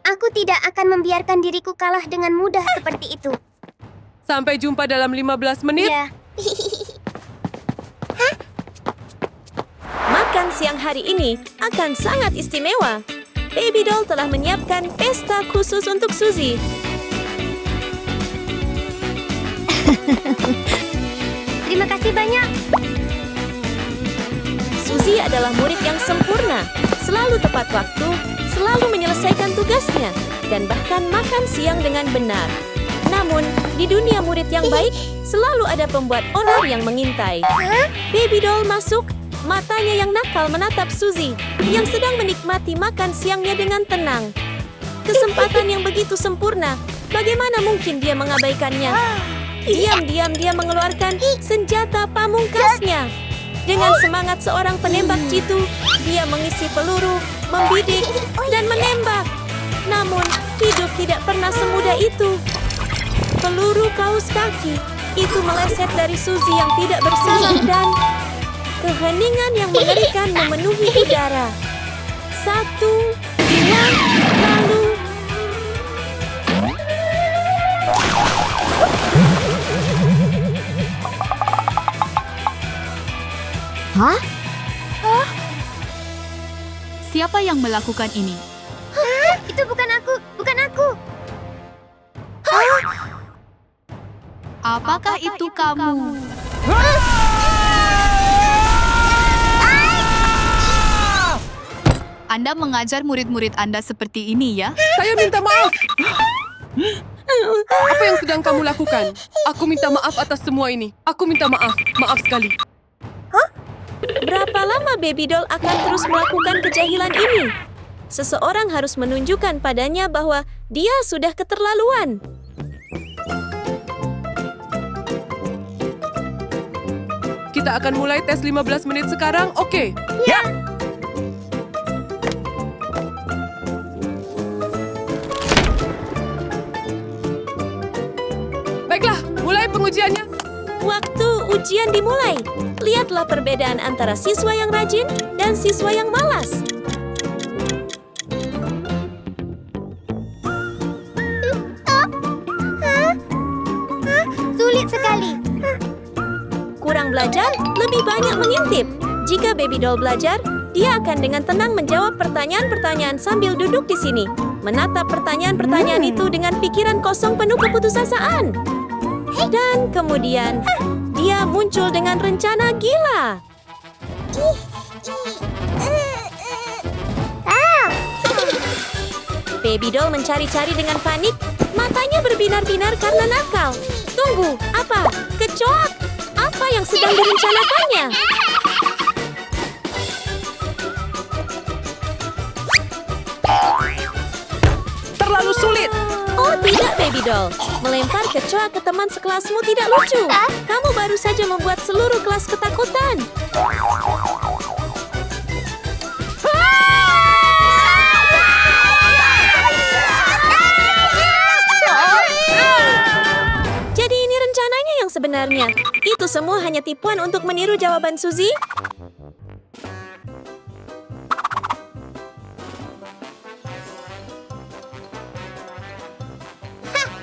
Aku tidak akan membiarkan diriku kalah dengan mudah seperti itu. Sampai jumpa dalam 15 menit. Ya. Makan siang hari ini akan sangat istimewa. Baby doll telah menyiapkan pesta khusus untuk Suzy. Terima kasih banyak. Suzy adalah murid yang sempurna, selalu tepat waktu, selalu menyelesaikan tugasnya, dan bahkan makan siang dengan benar. Namun, di dunia murid yang baik, selalu ada pembuat onar yang mengintai. Baby doll masuk, matanya yang nakal menatap Suzy, yang sedang menikmati makan siangnya dengan tenang. Kesempatan yang begitu sempurna, bagaimana mungkin dia mengabaikannya? Diam-diam dia mengeluarkan senjata pamungkasnya. Dengan semangat seorang penembak jitu, dia mengisi peluru, membidik, dan menembak. Namun, hidup tidak pernah semudah itu. Peluru kaus kaki itu meleset dari Suzy yang tidak bersalah dan keheningan yang mengerikan memenuhi udara. 1, 2, lalu... Siapa yang melakukan ini? Itu bukan aku, bukan aku. Apakah itu kamu? Anda mengajar murid-murid Anda seperti ini ya? Saya minta maaf. Apa yang sedang kamu lakukan? Aku minta maaf atas semua ini. Aku minta maaf. Maaf sekali. Berapa lama baby doll akan terus melakukan kejahilan ini? Seseorang harus menunjukkan padanya bahwa dia sudah keterlaluan. Kita akan mulai tes 15 menit sekarang, oke? Ya. Baiklah, mulai pengujiannya. Waktu ujian dimulai. Lihatlah perbedaan antara siswa yang rajin dan siswa yang malas. Sulit sekali. Kurang belajar, lebih banyak mengintip. Jika baby doll belajar, dia akan dengan tenang menjawab pertanyaan-pertanyaan sambil duduk di sini. Menatap pertanyaan-pertanyaan itu dengan pikiran kosong penuh keputusasaan. Dan kemudian, dia muncul dengan rencana gila. Baby doll mencari-cari dengan panik, matanya berbinar-binar karena nakal. Tunggu, apa? Kecoak? Apa yang sedang direncanakannya? Terlalu sulit. Oh tidak, baby doll. Melempar kecoa ke teman sekelasmu tidak lucu. Kamu baru saja membuat seluruh kelas ketakutan. Jadi ini rencananya yang sebenarnya. Itu semua hanya tipuan untuk meniru jawaban Suzy?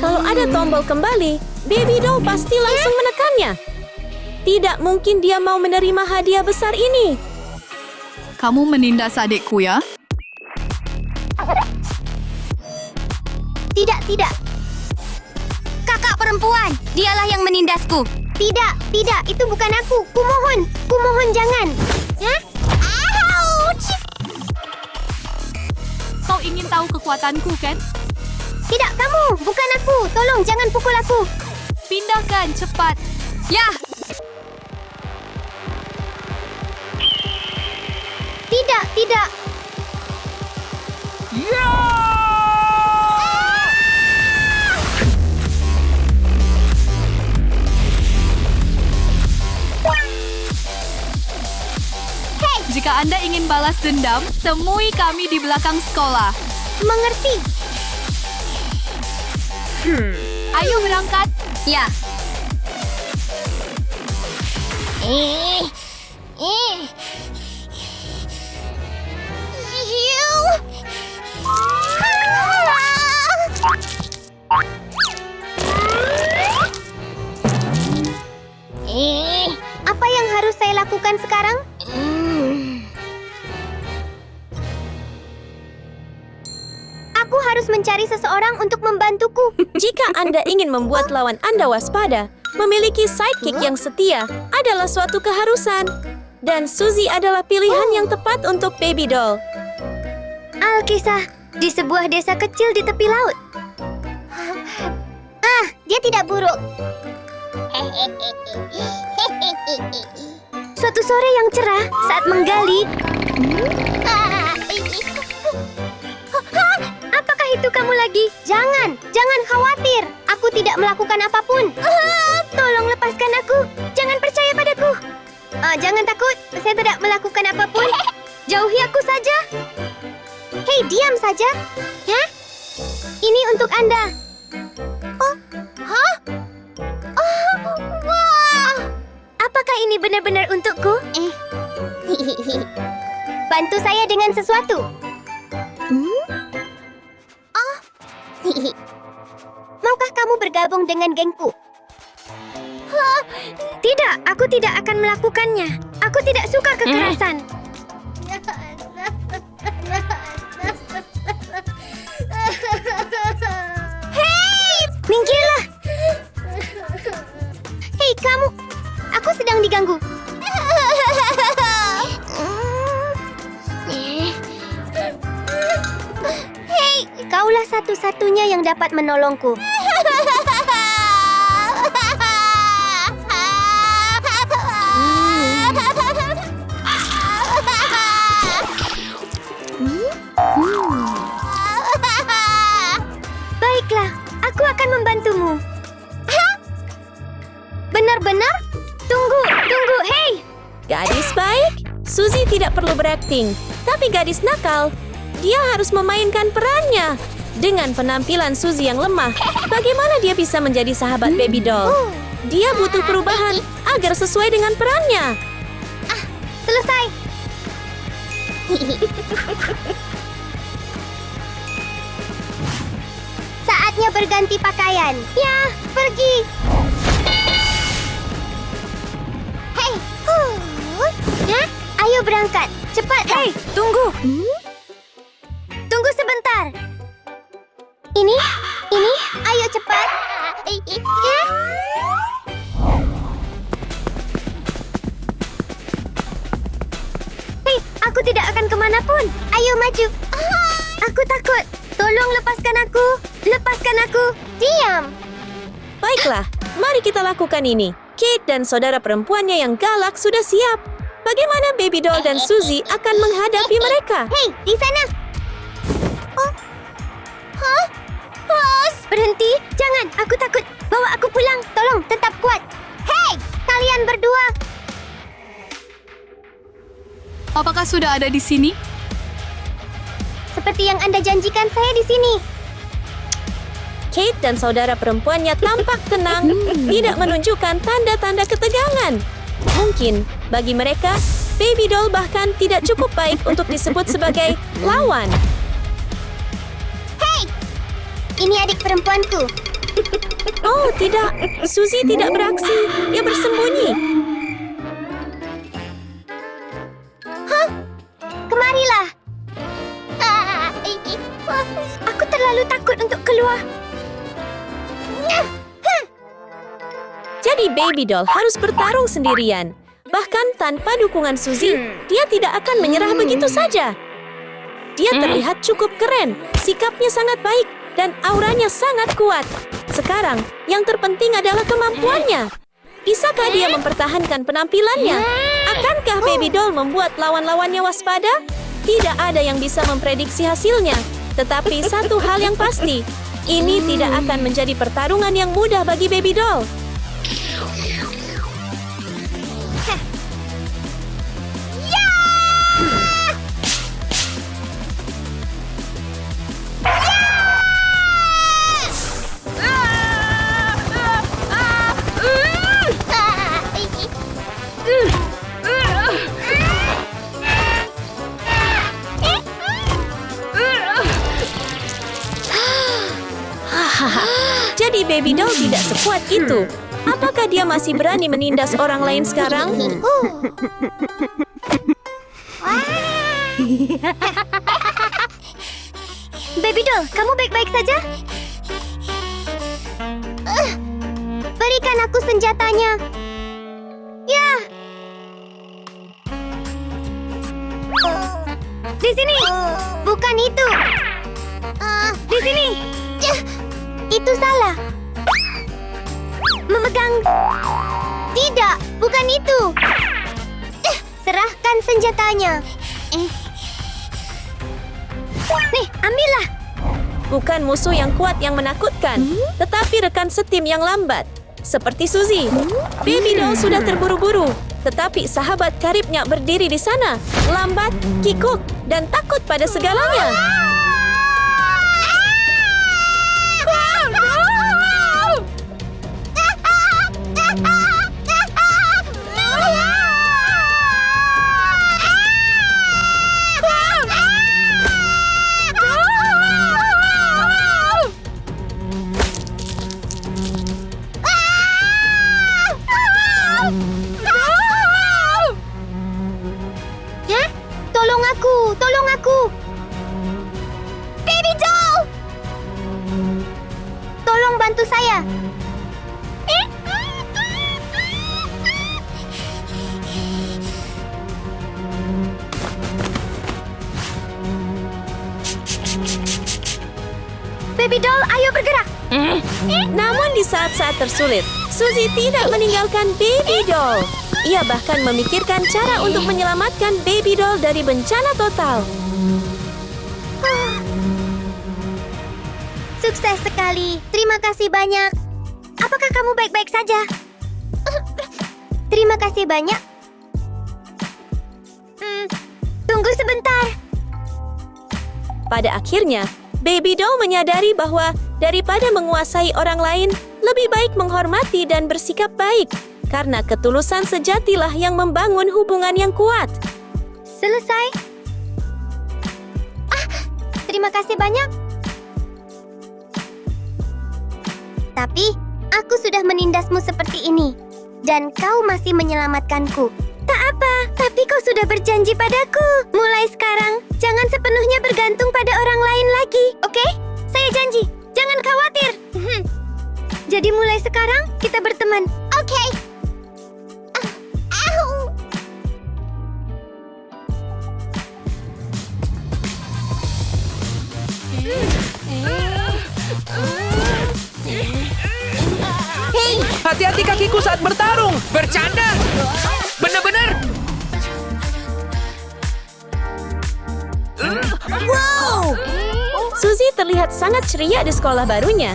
Kalau ada tombol kembali, Baby Doll pasti langsung menekannya. Tidak mungkin dia mau menerima hadiah besar ini. Kamu menindas adikku ya? Tidak, tidak. Kakak perempuan, dialah yang menindasku. Tidak, tidak, itu bukan aku. Kumohon jangan. Hah? Ouch! Kau ingin tahu kekuatanku, kan? Tidak, kamu, bukan aku. Tolong jangan pukul aku. Pindahkan, cepat. Ya! Tidak, tidak. Jika Anda ingin balas dendam, temui kami di belakang sekolah. Mengerti? Ayo berangkat. Ya. Apa yang harus saya lakukan sekarang? Aku harus mencari seseorang untuk membantuku. Jika Anda ingin membuat lawan Anda waspada, memiliki sidekick yang setia adalah suatu keharusan. Dan Suzy adalah pilihan yang tepat untuk Baby Doll. Alkisah, di sebuah desa kecil di tepi laut. Dia tidak buruk. Suatu sore yang cerah saat menggali. Apakah itu kamu lagi? Jangan khawatir. Aku tidak melakukan apapun. Tolong lepaskan aku. Jangan percaya padaku. Jangan takut. Saya tidak melakukan apapun. Jauhi aku saja. Hei, diam saja. Hah? Ini untuk Anda. Wah! Apakah ini benar-benar untukku? Bantu saya dengan sesuatu. Maukah kamu bergabung dengan gengku? Tidak, aku tidak akan melakukannya. Aku tidak suka kekerasan. Hei, minggirlah. Hei, kamu. Aku sedang diganggu. Hei, kaulah satu-satunya yang dapat menolongku. Baiklah, aku akan membantumu. Benar-benar? Tunggu, hei! Gadis baik, Suzy tidak perlu berakting. Tapi gadis nakal, dia harus memainkan perannya. Dengan penampilan Suzy yang lemah, bagaimana dia bisa menjadi sahabat Baby Doll? Dia butuh perubahan agar sesuai dengan perannya. Selesai. Saatnya berganti pakaian. Ya, pergi. Hei. Hah? Ayo berangkat. Cepat. Hei, tunggu. Tunggu sebentar. Ini. Ayo cepat. Hei, aku tidak akan kemanapun. Ayo maju. Aku takut. Tolong lepaskan aku. Lepaskan aku. Diam. Baiklah, mari kita lakukan ini. Kate dan saudara perempuannya yang galak sudah siap. Bagaimana Baby Doll dan Suzy akan menghadapi mereka? Hei, di sana. Berhenti. Jangan. Aku takut. Bawa aku pulang. Tolong, tetap kuat. Hei, kalian berdua. Apakah sudah ada di sini? Seperti yang Anda janjikan, saya di sini. Kate dan saudara perempuannya tampak tenang, tidak menunjukkan tanda-tanda ketegangan. Mungkin bagi mereka, Baby Doll bahkan tidak cukup baik untuk disebut sebagai lawan. Hei, Ini adik perempuanku. Oh, tidak. Suzy tidak beraksi. Dia bersembunyi. Kemarilah. Aku terlalu takut untuk keluar. Jadi Baby Doll harus bertarung sendirian. Bahkan tanpa dukungan Suzy, dia tidak akan menyerah begitu saja. Dia terlihat cukup keren, sikapnya sangat baik, dan auranya sangat kuat. Sekarang, yang terpenting adalah kemampuannya. Bisakah dia mempertahankan penampilannya? Akankah Baby Doll membuat lawan-lawannya waspada? Tidak ada yang bisa memprediksi hasilnya. Tetapi satu hal yang pasti, ini tidak akan menjadi pertarungan yang mudah bagi Baby Doll. Jadi Baby Doll tidak sekuat itu. Apakah dia masih berani menindas orang lain sekarang? Baby Doll, kamu baik-baik saja? Berikan aku senjatanya. Ya. Di sini. Bukan itu. Di sini. Itu salah. Memegang. Tidak, bukan itu. Serahkan senjatanya. Nih, ambillah. Bukan musuh yang kuat yang menakutkan, tetapi rekan setim yang lambat. Seperti Suzy. Baby Doll sudah terburu-buru, tetapi sahabat karibnya berdiri di sana. Lambat, kikuk, dan takut pada segalanya. Tolong aku! Baby Doll! Tolong bantu saya! Baby Doll, ayo bergerak! Namun di saat-saat tersulit, Suzy tidak meninggalkan Baby Doll. Ia bahkan memikirkan cara untuk menyelamatkan Baby Doll dari bencana total. Sukses sekali. Terima kasih banyak. Apakah kamu baik-baik saja? Terima kasih banyak. Tunggu sebentar. Pada akhirnya, Baby Doll menyadari bahwa daripada menguasai orang lain, lebih baik menghormati dan bersikap baik. Karena ketulusan sejatilah yang membangun hubungan yang kuat. Selesai. Terima kasih banyak. Tapi, aku sudah menindasmu seperti ini. Dan kau masih menyelamatkanku. Tak apa, tapi kau sudah berjanji padaku. Mulai sekarang, jangan sepenuhnya bergantung pada orang lain lagi. Oke? Saya janji. Jangan khawatir. Jadi mulai sekarang, kita berteman. Oke. Hati-hati kakiku saat bertarung. Bercanda. Benar-benar. Wow! Suzy terlihat sangat ceria di sekolah barunya.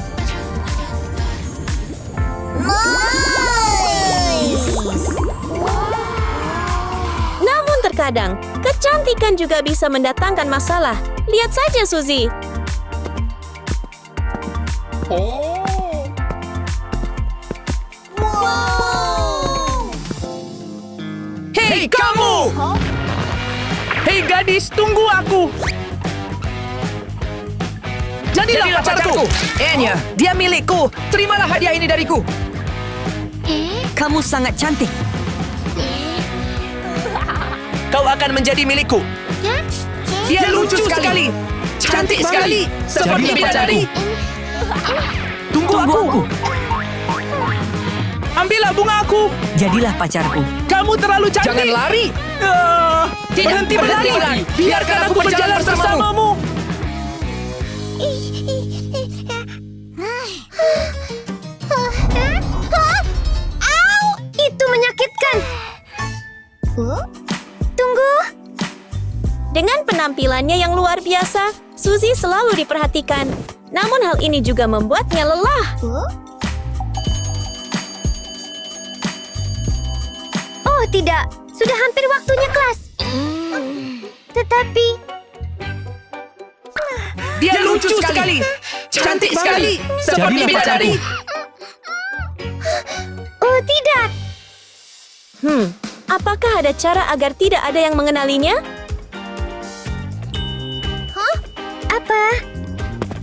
Namun terkadang, kecantikan juga bisa mendatangkan masalah. Lihat saja Suzy. Hei kamu! Hei gadis, tunggu aku! Jadilah pacarku. Enya, dia milikku. Terimalah hadiah ini dariku. Kamu sangat cantik. Kau akan menjadi milikku. Dia lucu sekali. Cantik sekali. Seperti bidadari. Tunggu aku. Ambillah bunga aku. Jadilah pacarku. Kamu terlalu cantik. Jangan lari. Berhenti berlari. Biarkan aku berjalan bersamamu. Itu menyakitkan. Tunggu. Dengan penampilannya yang luar biasa, Suzy selalu diperhatikan. Namun hal ini juga membuatnya lelah. Oh tidak, sudah hampir waktunya kelas. Tetapi Dia lucu sekali. Cantik sekali. Seperti bidadari. oh tidak. Apakah ada cara agar tidak ada yang mengenalinya? Apa?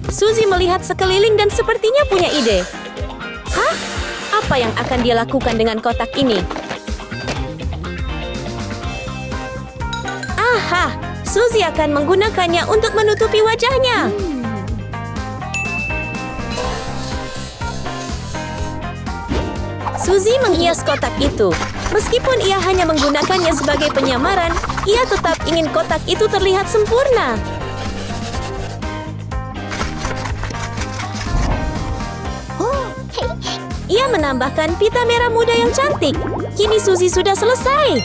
Suzy melihat sekeliling dan sepertinya punya ide. Hah? Apa yang akan dia lakukan dengan kotak ini? Aha! Suzy akan menggunakannya untuk menutupi wajahnya. Suzy menghias kotak itu. Meskipun ia hanya menggunakannya sebagai penyamaran, ia tetap ingin kotak itu terlihat sempurna. Ia menambahkan pita merah muda yang cantik. Kini Suzy sudah selesai.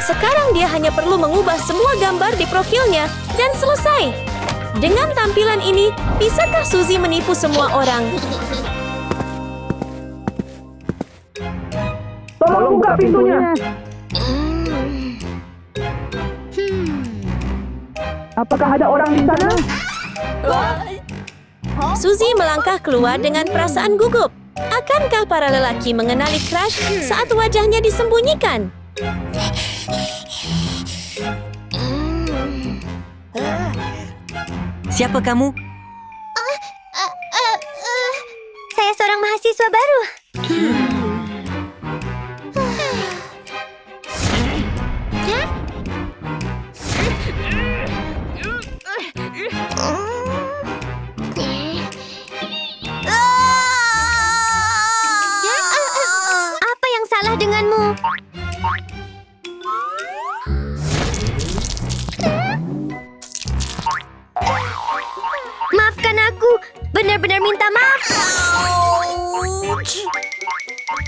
Sekarang dia hanya perlu mengubah semua gambar di profilnya dan selesai. Dengan tampilan ini, bisakah Suzy menipu semua orang? Tolong buka pintunya. Apakah ada orang di sana? Suzy melangkah keluar dengan perasaan gugup. Akankah para lelaki mengenali Crush saat wajahnya disembunyikan? Siapa kamu? Saya seorang mahasiswa baru. Apa yang salah denganmu? Maafkan aku, benar-benar minta maaf.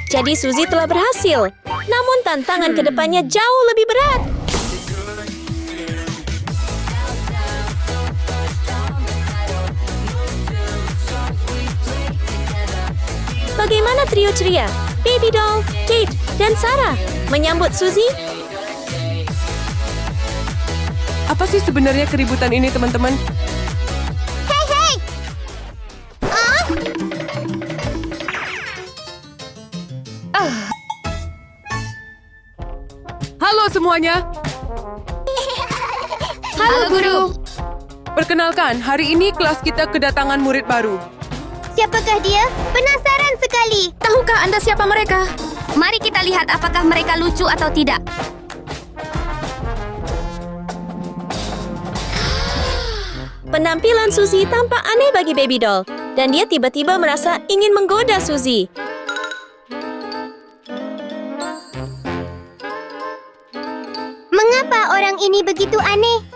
Jadi Suzy telah berhasil. Namun tantangan ke depannya jauh lebih berat. Bagaimana trio ceria, Baby Doll, Kate, dan Sarah menyambut Suzy? Apa sih sebenarnya keributan ini, teman-teman? Hei! Halo semuanya. Halo guru. Perkenalkan, hari ini kelas kita kedatangan murid baru. Siapakah dia? Penasaran sekali. Tahukah Anda siapa mereka? Mari kita lihat apakah mereka lucu atau tidak. Penampilan Suzy tampak aneh bagi Baby Doll, dan dia tiba-tiba merasa ingin menggoda Suzy. Mengapa orang ini begitu aneh?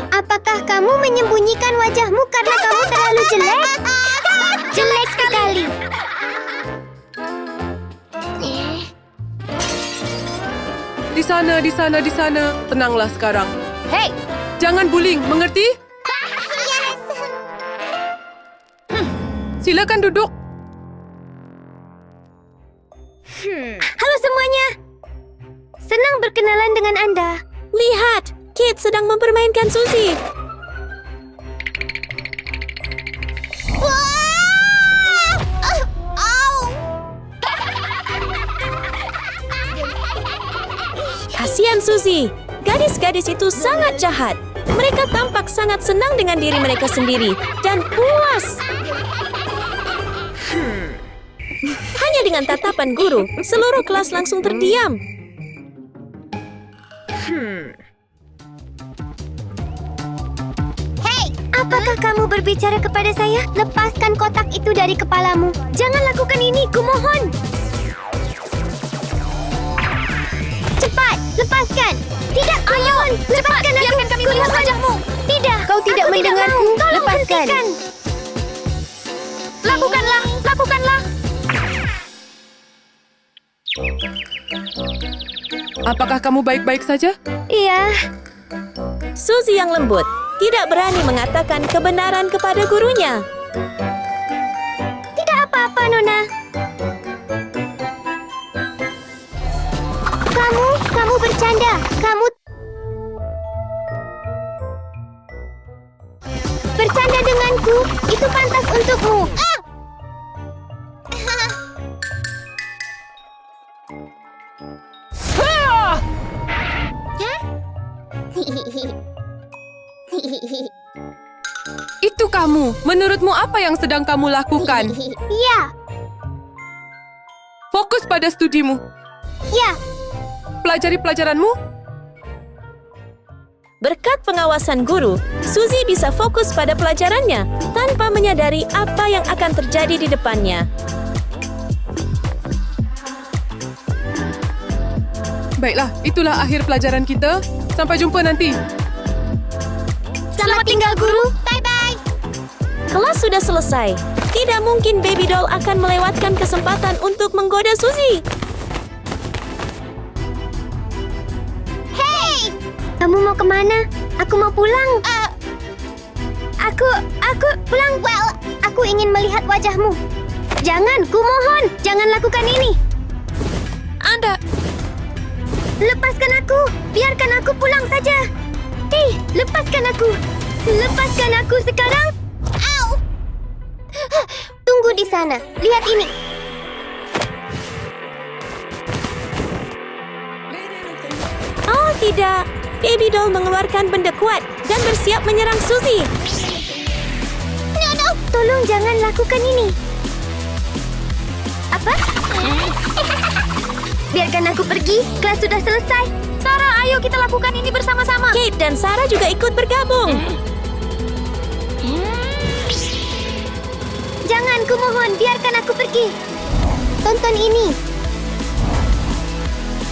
Apakah kamu menyembunyikan wajahmu karena kamu terlalu jelek? Jelek sekali. Di sana. Tenanglah sekarang. Hei, Jangan bullying, mengerti? Silakan duduk. Halo semuanya. Senang berkenalan dengan Anda. Lihat, Kate sedang mempermainkan Suzy. Kasihan Suzy. Gadis-gadis itu sangat jahat. Mereka tampak sangat senang dengan diri mereka sendiri dan puas. Hanya dengan tatapan guru, seluruh kelas langsung terdiam. Hei, apakah kamu berbicara kepada saya? Lepaskan kotak itu dari kepalamu. Jangan lakukan ini, kumohon. Cepat, lepaskan. Tidak, kumohon. Lepaskan aku. Biarkan kami melihat wajahmu. Tidak, kau tidak mendengarku. Lepaskan. Lakukanlah, lakukanlah. Apakah kamu baik-baik saja? Iya. Suzy yang lembut tidak berani mengatakan kebenaran kepada gurunya. Tidak apa-apa, Nona. Kamu bercanda. Kamu bercanda denganku. Itu pantas untukmu. Itu kamu. Menurutmu apa yang sedang kamu lakukan? Ya, Fokus pada studimu. ya. Pelajari pelajaranmu. Berkat pengawasan guru, Suzy bisa fokus pada pelajarannya tanpa menyadari apa yang akan terjadi di depannya. Baiklah, itulah akhir pelajaran kita. Sampai jumpa nanti. Selamat tinggal, guru. Bye-bye. Kelas sudah selesai. Tidak mungkin Baby Doll akan melewatkan kesempatan untuk menggoda Suzy. Hey! Kamu mau kemana? Aku mau pulang. Aku pulang. Well, aku ingin melihat wajahmu. Jangan, kumohon. Jangan lakukan ini. Anda... Lepaskan aku. Biarkan aku pulang saja. Hei, lepaskan aku. Lepaskan aku sekarang. Au! Tunggu di sana. Lihat ini. Oh tidak, Baby Doll mengeluarkan benda kuat dan bersiap menyerang Suzy. No. Tolong jangan lakukan ini. Apa? Biarkan aku pergi. Kelas sudah selesai. Sarah, ayo kita lakukan ini bersama-sama. Kate dan Sarah juga ikut bergabung. Jangan, kumohon. Biarkan aku pergi. Tonton ini.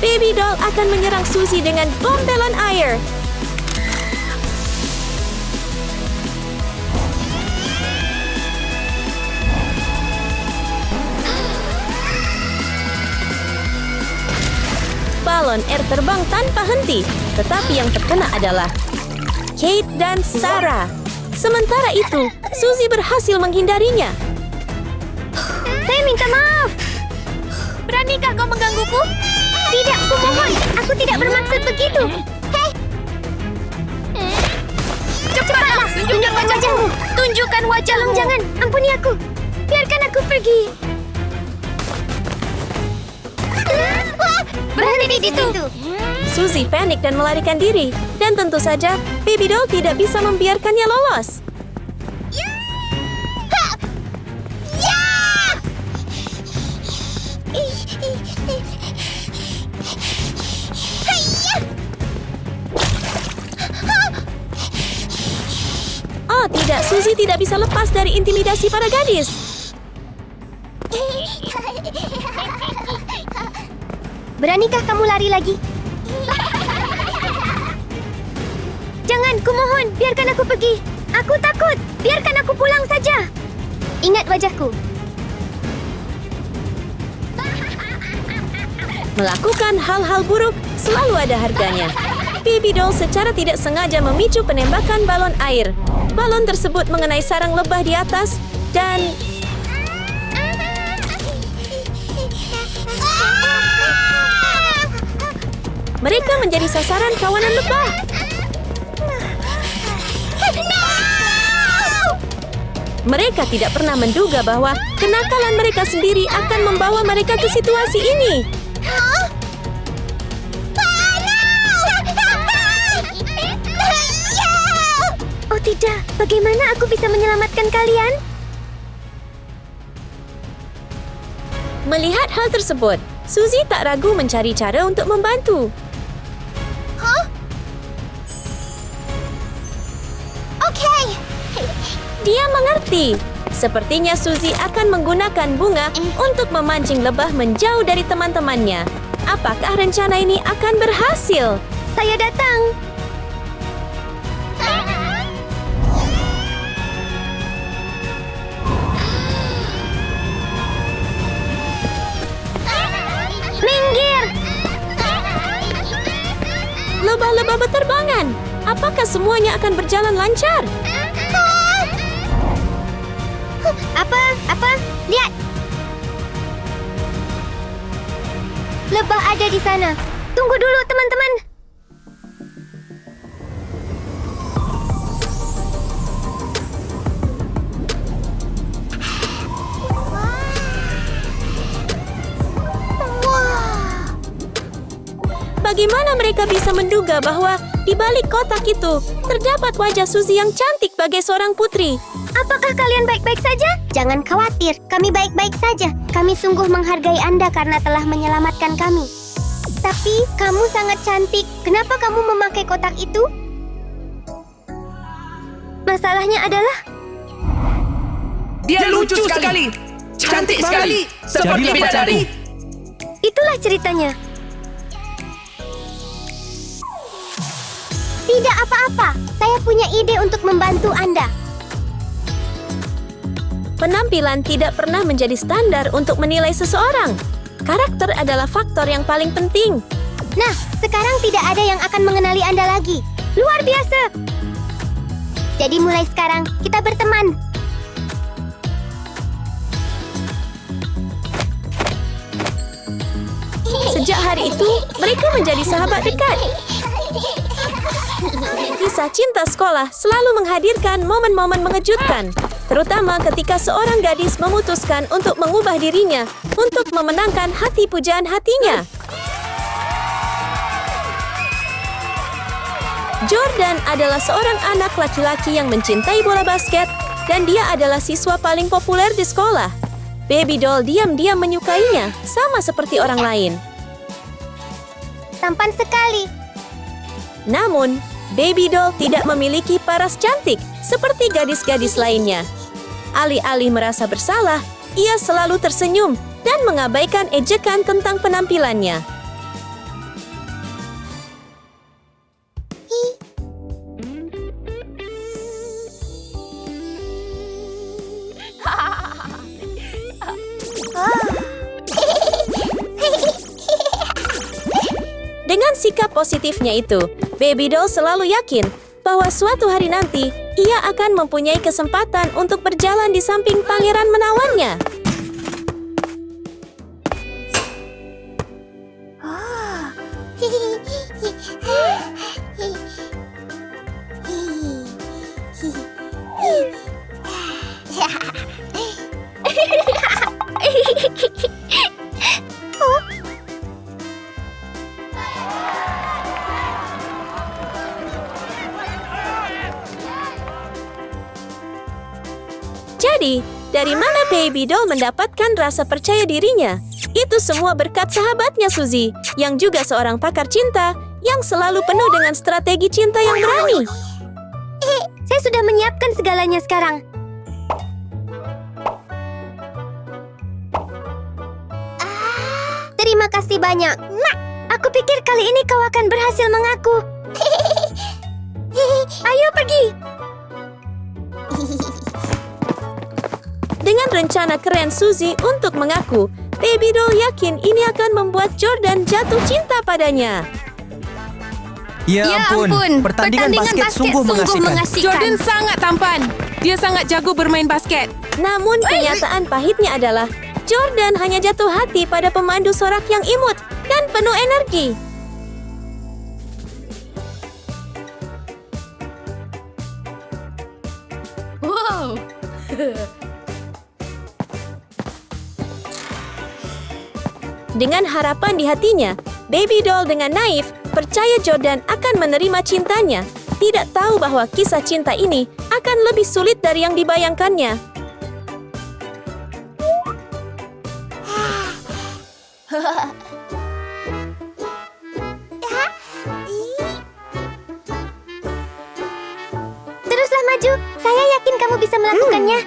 Baby Doll akan menyerang Suzy dengan bom balon air. Balon air terbang tanpa henti, tetapi yang terkena adalah Kate dan Sarah. Sementara itu, Suzy berhasil menghindarinya. Saya minta maaf. Beranikah kau menggangguku? Tidak, kumohon. Aku tidak bermaksud begitu. Hei. Cepatlah, tunjukkan wajahmu. Tunjukkan wajahmu. Jangan, ampuni aku. Biarkan aku pergi. Berhenti di situ. Suzy panik dan melarikan diri. Dan tentu saja, Baby Doll tidak bisa membiarkannya lolos. Oh tidak, Suzy tidak bisa lepas dari intimidasi para gadis. Beranikah kamu lari lagi? Jangan, kumohon. Biarkan aku pergi. Aku takut. Biarkan aku pulang saja. Ingat wajahku. Melakukan hal-hal buruk selalu ada harganya. Baby Doll secara tidak sengaja memicu penembakan balon air. Balon tersebut mengenai sarang lebah di atas dan... mereka menjadi sasaran kawanan lebah. Mereka tidak pernah menduga bahwa kenakalan mereka sendiri akan membawa mereka ke situasi ini. Bagaimana aku bisa menyelamatkan kalian? Melihat hal tersebut, Suzy tak ragu mencari cara untuk membantu. Okey. Dia mengerti. Sepertinya Suzy akan menggunakan bunga untuk memancing lebah menjauh dari teman-temannya. Apakah rencana ini akan berhasil? Saya datang. Minggir! Lebah-lebah berterbangan. Apakah semuanya akan berjalan lancar? Apa? Lihat! Lebah ada di sana. Tunggu dulu, teman-teman. Bagaimana mereka bisa menduga bahwa di balik kotak itu terdapat wajah Suzy yang cantik bagai seorang putri? Apakah kalian baik-baik saja? Jangan khawatir, kami baik-baik saja. Kami sungguh menghargai Anda karena telah menyelamatkan kami. Tapi kamu sangat cantik. Kenapa kamu memakai kotak itu? Masalahnya adalah Dia lucu sekali. Cantik sekali. Seperti Jadilah bidadari. itulah ceritanya. Tidak apa-apa. Saya punya ide untuk membantu Anda. Penampilan tidak pernah menjadi standar untuk menilai seseorang. Karakter adalah faktor yang paling penting. Nah, sekarang tidak ada yang akan mengenali Anda lagi. Luar biasa. Jadi mulai sekarang, kita berteman. Sejak hari itu, mereka menjadi sahabat dekat. Kisah cinta sekolah selalu menghadirkan momen-momen mengejutkan, terutama ketika seorang gadis memutuskan untuk mengubah dirinya untuk memenangkan hati pujaan hatinya. Jordan adalah seorang anak laki-laki yang mencintai bola basket dan dia adalah siswa paling populer di sekolah. Baby doll diam-diam menyukainya, sama seperti orang lain. Tampan sekali. Namun, Baby doll tidak memiliki paras cantik seperti gadis-gadis lainnya. Alih-alih merasa bersalah, ia selalu tersenyum dan mengabaikan ejekan tentang penampilannya. Dengan sikap positifnya itu, Baby doll selalu yakin bahwa suatu hari nanti ia akan mempunyai kesempatan untuk berjalan di samping pangeran menawannya. Jadi, dari mana Baby doll mendapatkan rasa percaya dirinya? Itu semua berkat sahabatnya Suzy, yang juga seorang pakar cinta yang selalu penuh dengan strategi cinta yang berani. Saya sudah menyiapkan segalanya sekarang. Terima kasih banyak. Aku pikir kali ini kau akan berhasil mengaku. Ayo pergi. Dengan rencana keren Suzy untuk mengaku, Baby doll yakin ini akan membuat Jordan jatuh cinta padanya. Ya ampun, pertandingan basket sungguh mengasihkan. Jordan sangat tampan. Dia sangat jago bermain basket. Namun kenyataan pahitnya adalah Jordan hanya jatuh hati pada pemandu sorak yang imut dan penuh energi. Wow. Dengan harapan di hatinya, Baby doll dengan naif percaya Jordan akan menerima cintanya. tidak tahu bahwa kisah cinta ini akan lebih sulit dari yang dibayangkannya. Teruslah maju. Saya yakin kamu bisa melakukannya.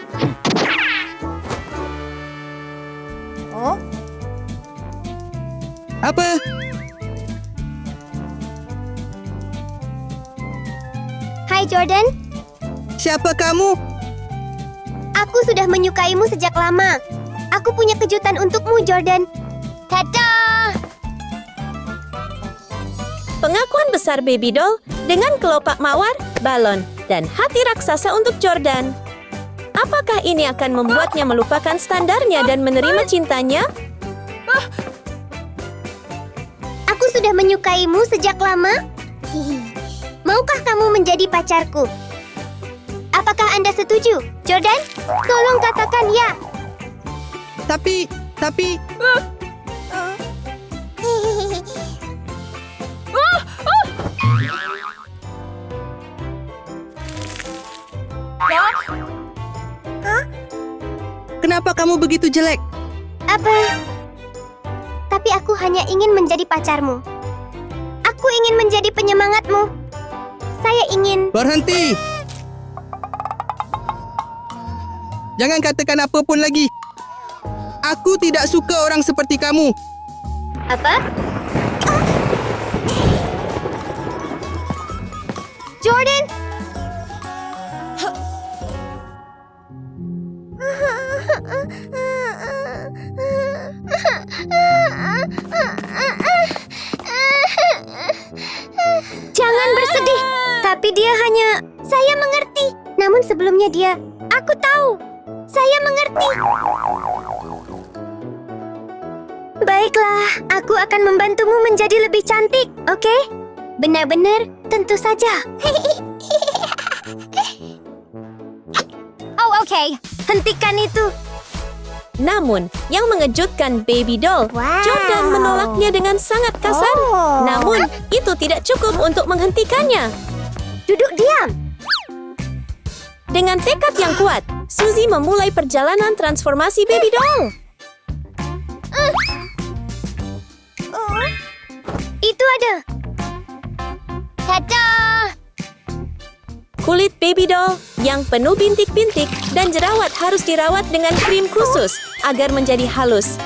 Apa? Hai Jordan, Siapa kamu? aku sudah menyukaimu sejak lama. Aku punya kejutan untukmu, Jordan. Tada! Pengakuan besar baby doll dengan kelopak mawar, balon, dan hati raksasa untuk Jordan. Apakah ini akan membuatnya melupakan standarnya dan menerima cintanya? Aku sudah menyukaimu sejak lama. Maukah kamu menjadi pacarku? Apakah Anda setuju? Jordan, tolong katakan ya. Tapi... Kenapa kamu begitu jelek? Apa? Tapi aku hanya ingin menjadi pacarmu. Aku ingin menjadi penyemangatmu. Saya ingin... Berhenti! Jangan katakan apa pun lagi. Aku tidak suka orang seperti kamu. Apa? Jordan! Jangan bersedih. Tapi dia hanya... Saya mengerti. Namun sebelumnya dia... Aku tahu. Saya mengerti. Baiklah, aku akan membantumu menjadi lebih cantik, oke? Benar-benar, tentu saja. Oh, oke. Hentikan itu. Namun, yang mengejutkan baby doll, Jordan menolaknya dengan sangat kasar. Namun, itu tidak cukup untuk menghentikannya. Duduk diam. Dengan tekad yang kuat, Suzy memulai perjalanan transformasi baby doll. Itu ada. Tada! Kulit baby doll yang penuh bintik-bintik dan jerawat harus dirawat dengan krim khusus agar menjadi halus.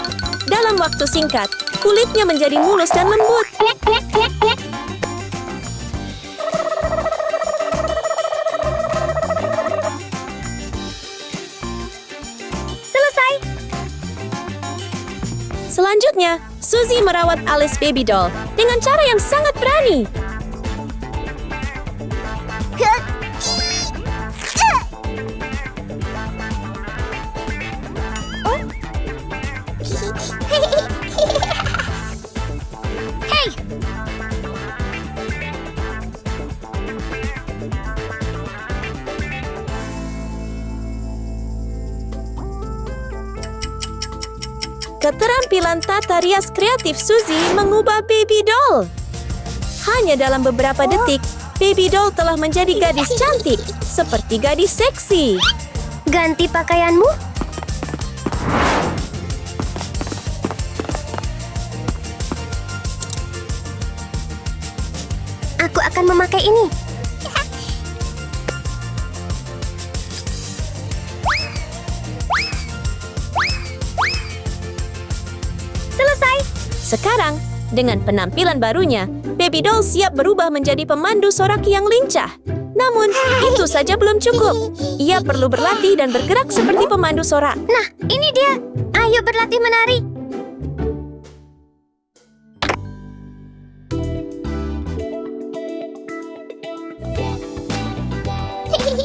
Dalam waktu singkat, kulitnya menjadi mulus dan lembut. Selesai. Selanjutnya, Suzy merawat alis baby doll dengan cara yang sangat berani. Hey! Keterampilan tata rias kreatif Suzy mengubah baby doll. Hanya dalam beberapa detik, baby doll telah menjadi gadis cantik, seperti gadis seksi. Ganti pakaianmu? Aku akan memakai ini. Selesai. Sekarang, dengan penampilan barunya, baby doll siap berubah menjadi pemandu sorak yang lincah. Namun, itu saja belum cukup. Ia perlu berlatih dan bergerak seperti pemandu sorak. Nah, ini dia. Ayo berlatih menari.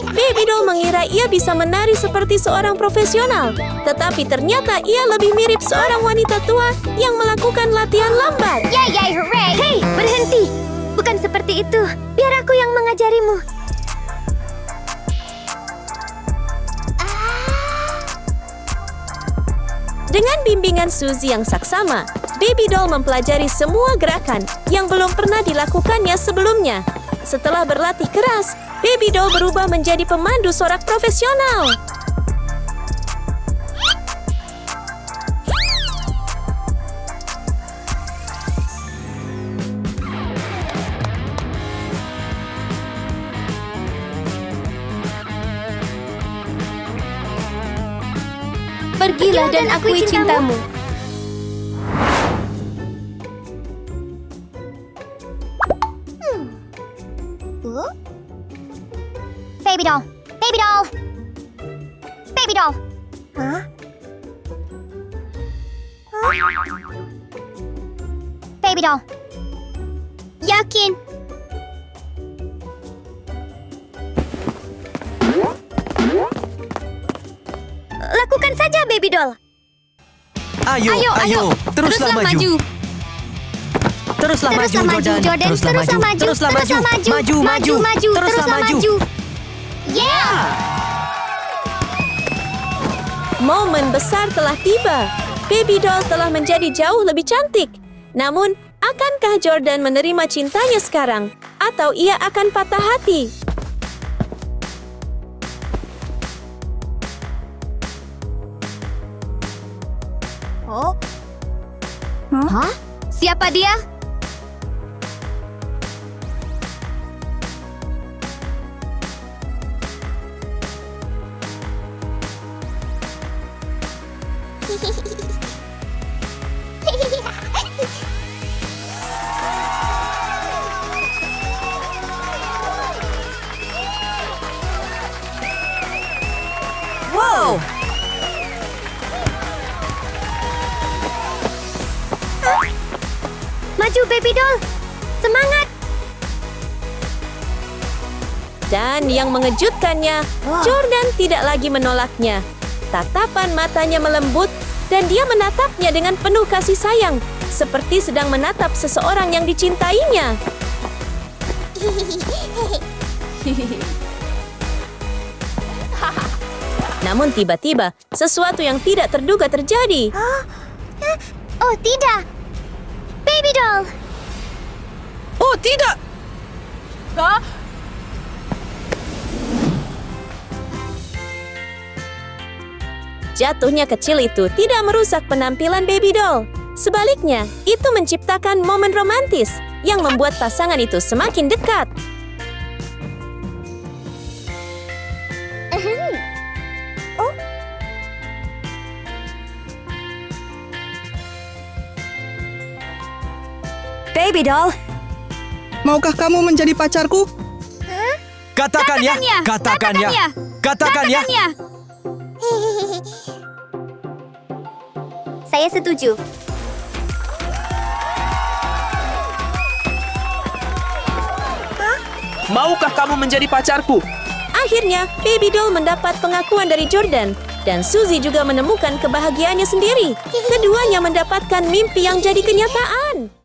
Baby doll mengira ia bisa menari seperti seorang profesional. Tetapi ternyata ia lebih mirip seorang wanita tua yang melakukan latihan lambat. Yay, hooray! Hei, berhenti. Bukan seperti itu. Biar aku yang mengajarimu. Dengan bimbingan Suzy yang saksama, baby doll mempelajari semua gerakan yang belum pernah dilakukannya sebelumnya. Setelah berlatih keras, Baby Doll berubah menjadi pemandu sorak profesional. Pergilah dan akui cintamu. Baby doll. Baby doll. Baby doll. Hah? Baby doll. Yakin. Lakukan saja, Baby doll. Ayo. Teruslah maju. Teruslah maju, Jordan. Teruslah maju. Maju. Teruslah maju. Yeah! Momen besar telah tiba. Baby Doll telah menjadi jauh lebih cantik. Namun, akankah Jordan menerima cintanya sekarang? Atau ia akan patah hati? Hah? Siapa dia? Wow! Maju, Baby doll. Semangat. Dan yang mengejutkannya, Jordan tidak lagi menolaknya. Tatapan matanya melembut dan dia menatapnya dengan penuh kasih sayang, seperti sedang menatap seseorang yang dicintainya. Namun tiba-tiba, sesuatu yang tidak terduga terjadi. Oh, tidak. Baby doll. Oh, tidak! Jatuhnya kecil itu tidak merusak penampilan Baby Doll. Sebaliknya, itu menciptakan momen romantis yang membuat pasangan itu semakin dekat. Baby doll. Maukah kamu menjadi pacarku? Katakan ya! Katakan ya! Saya setuju. Maukah kamu menjadi pacarku? Akhirnya, Baby Doll mendapat pengakuan dari Jordan. Dan Suzy juga menemukan kebahagiaannya sendiri. Keduanya mendapatkan mimpi yang jadi kenyataan.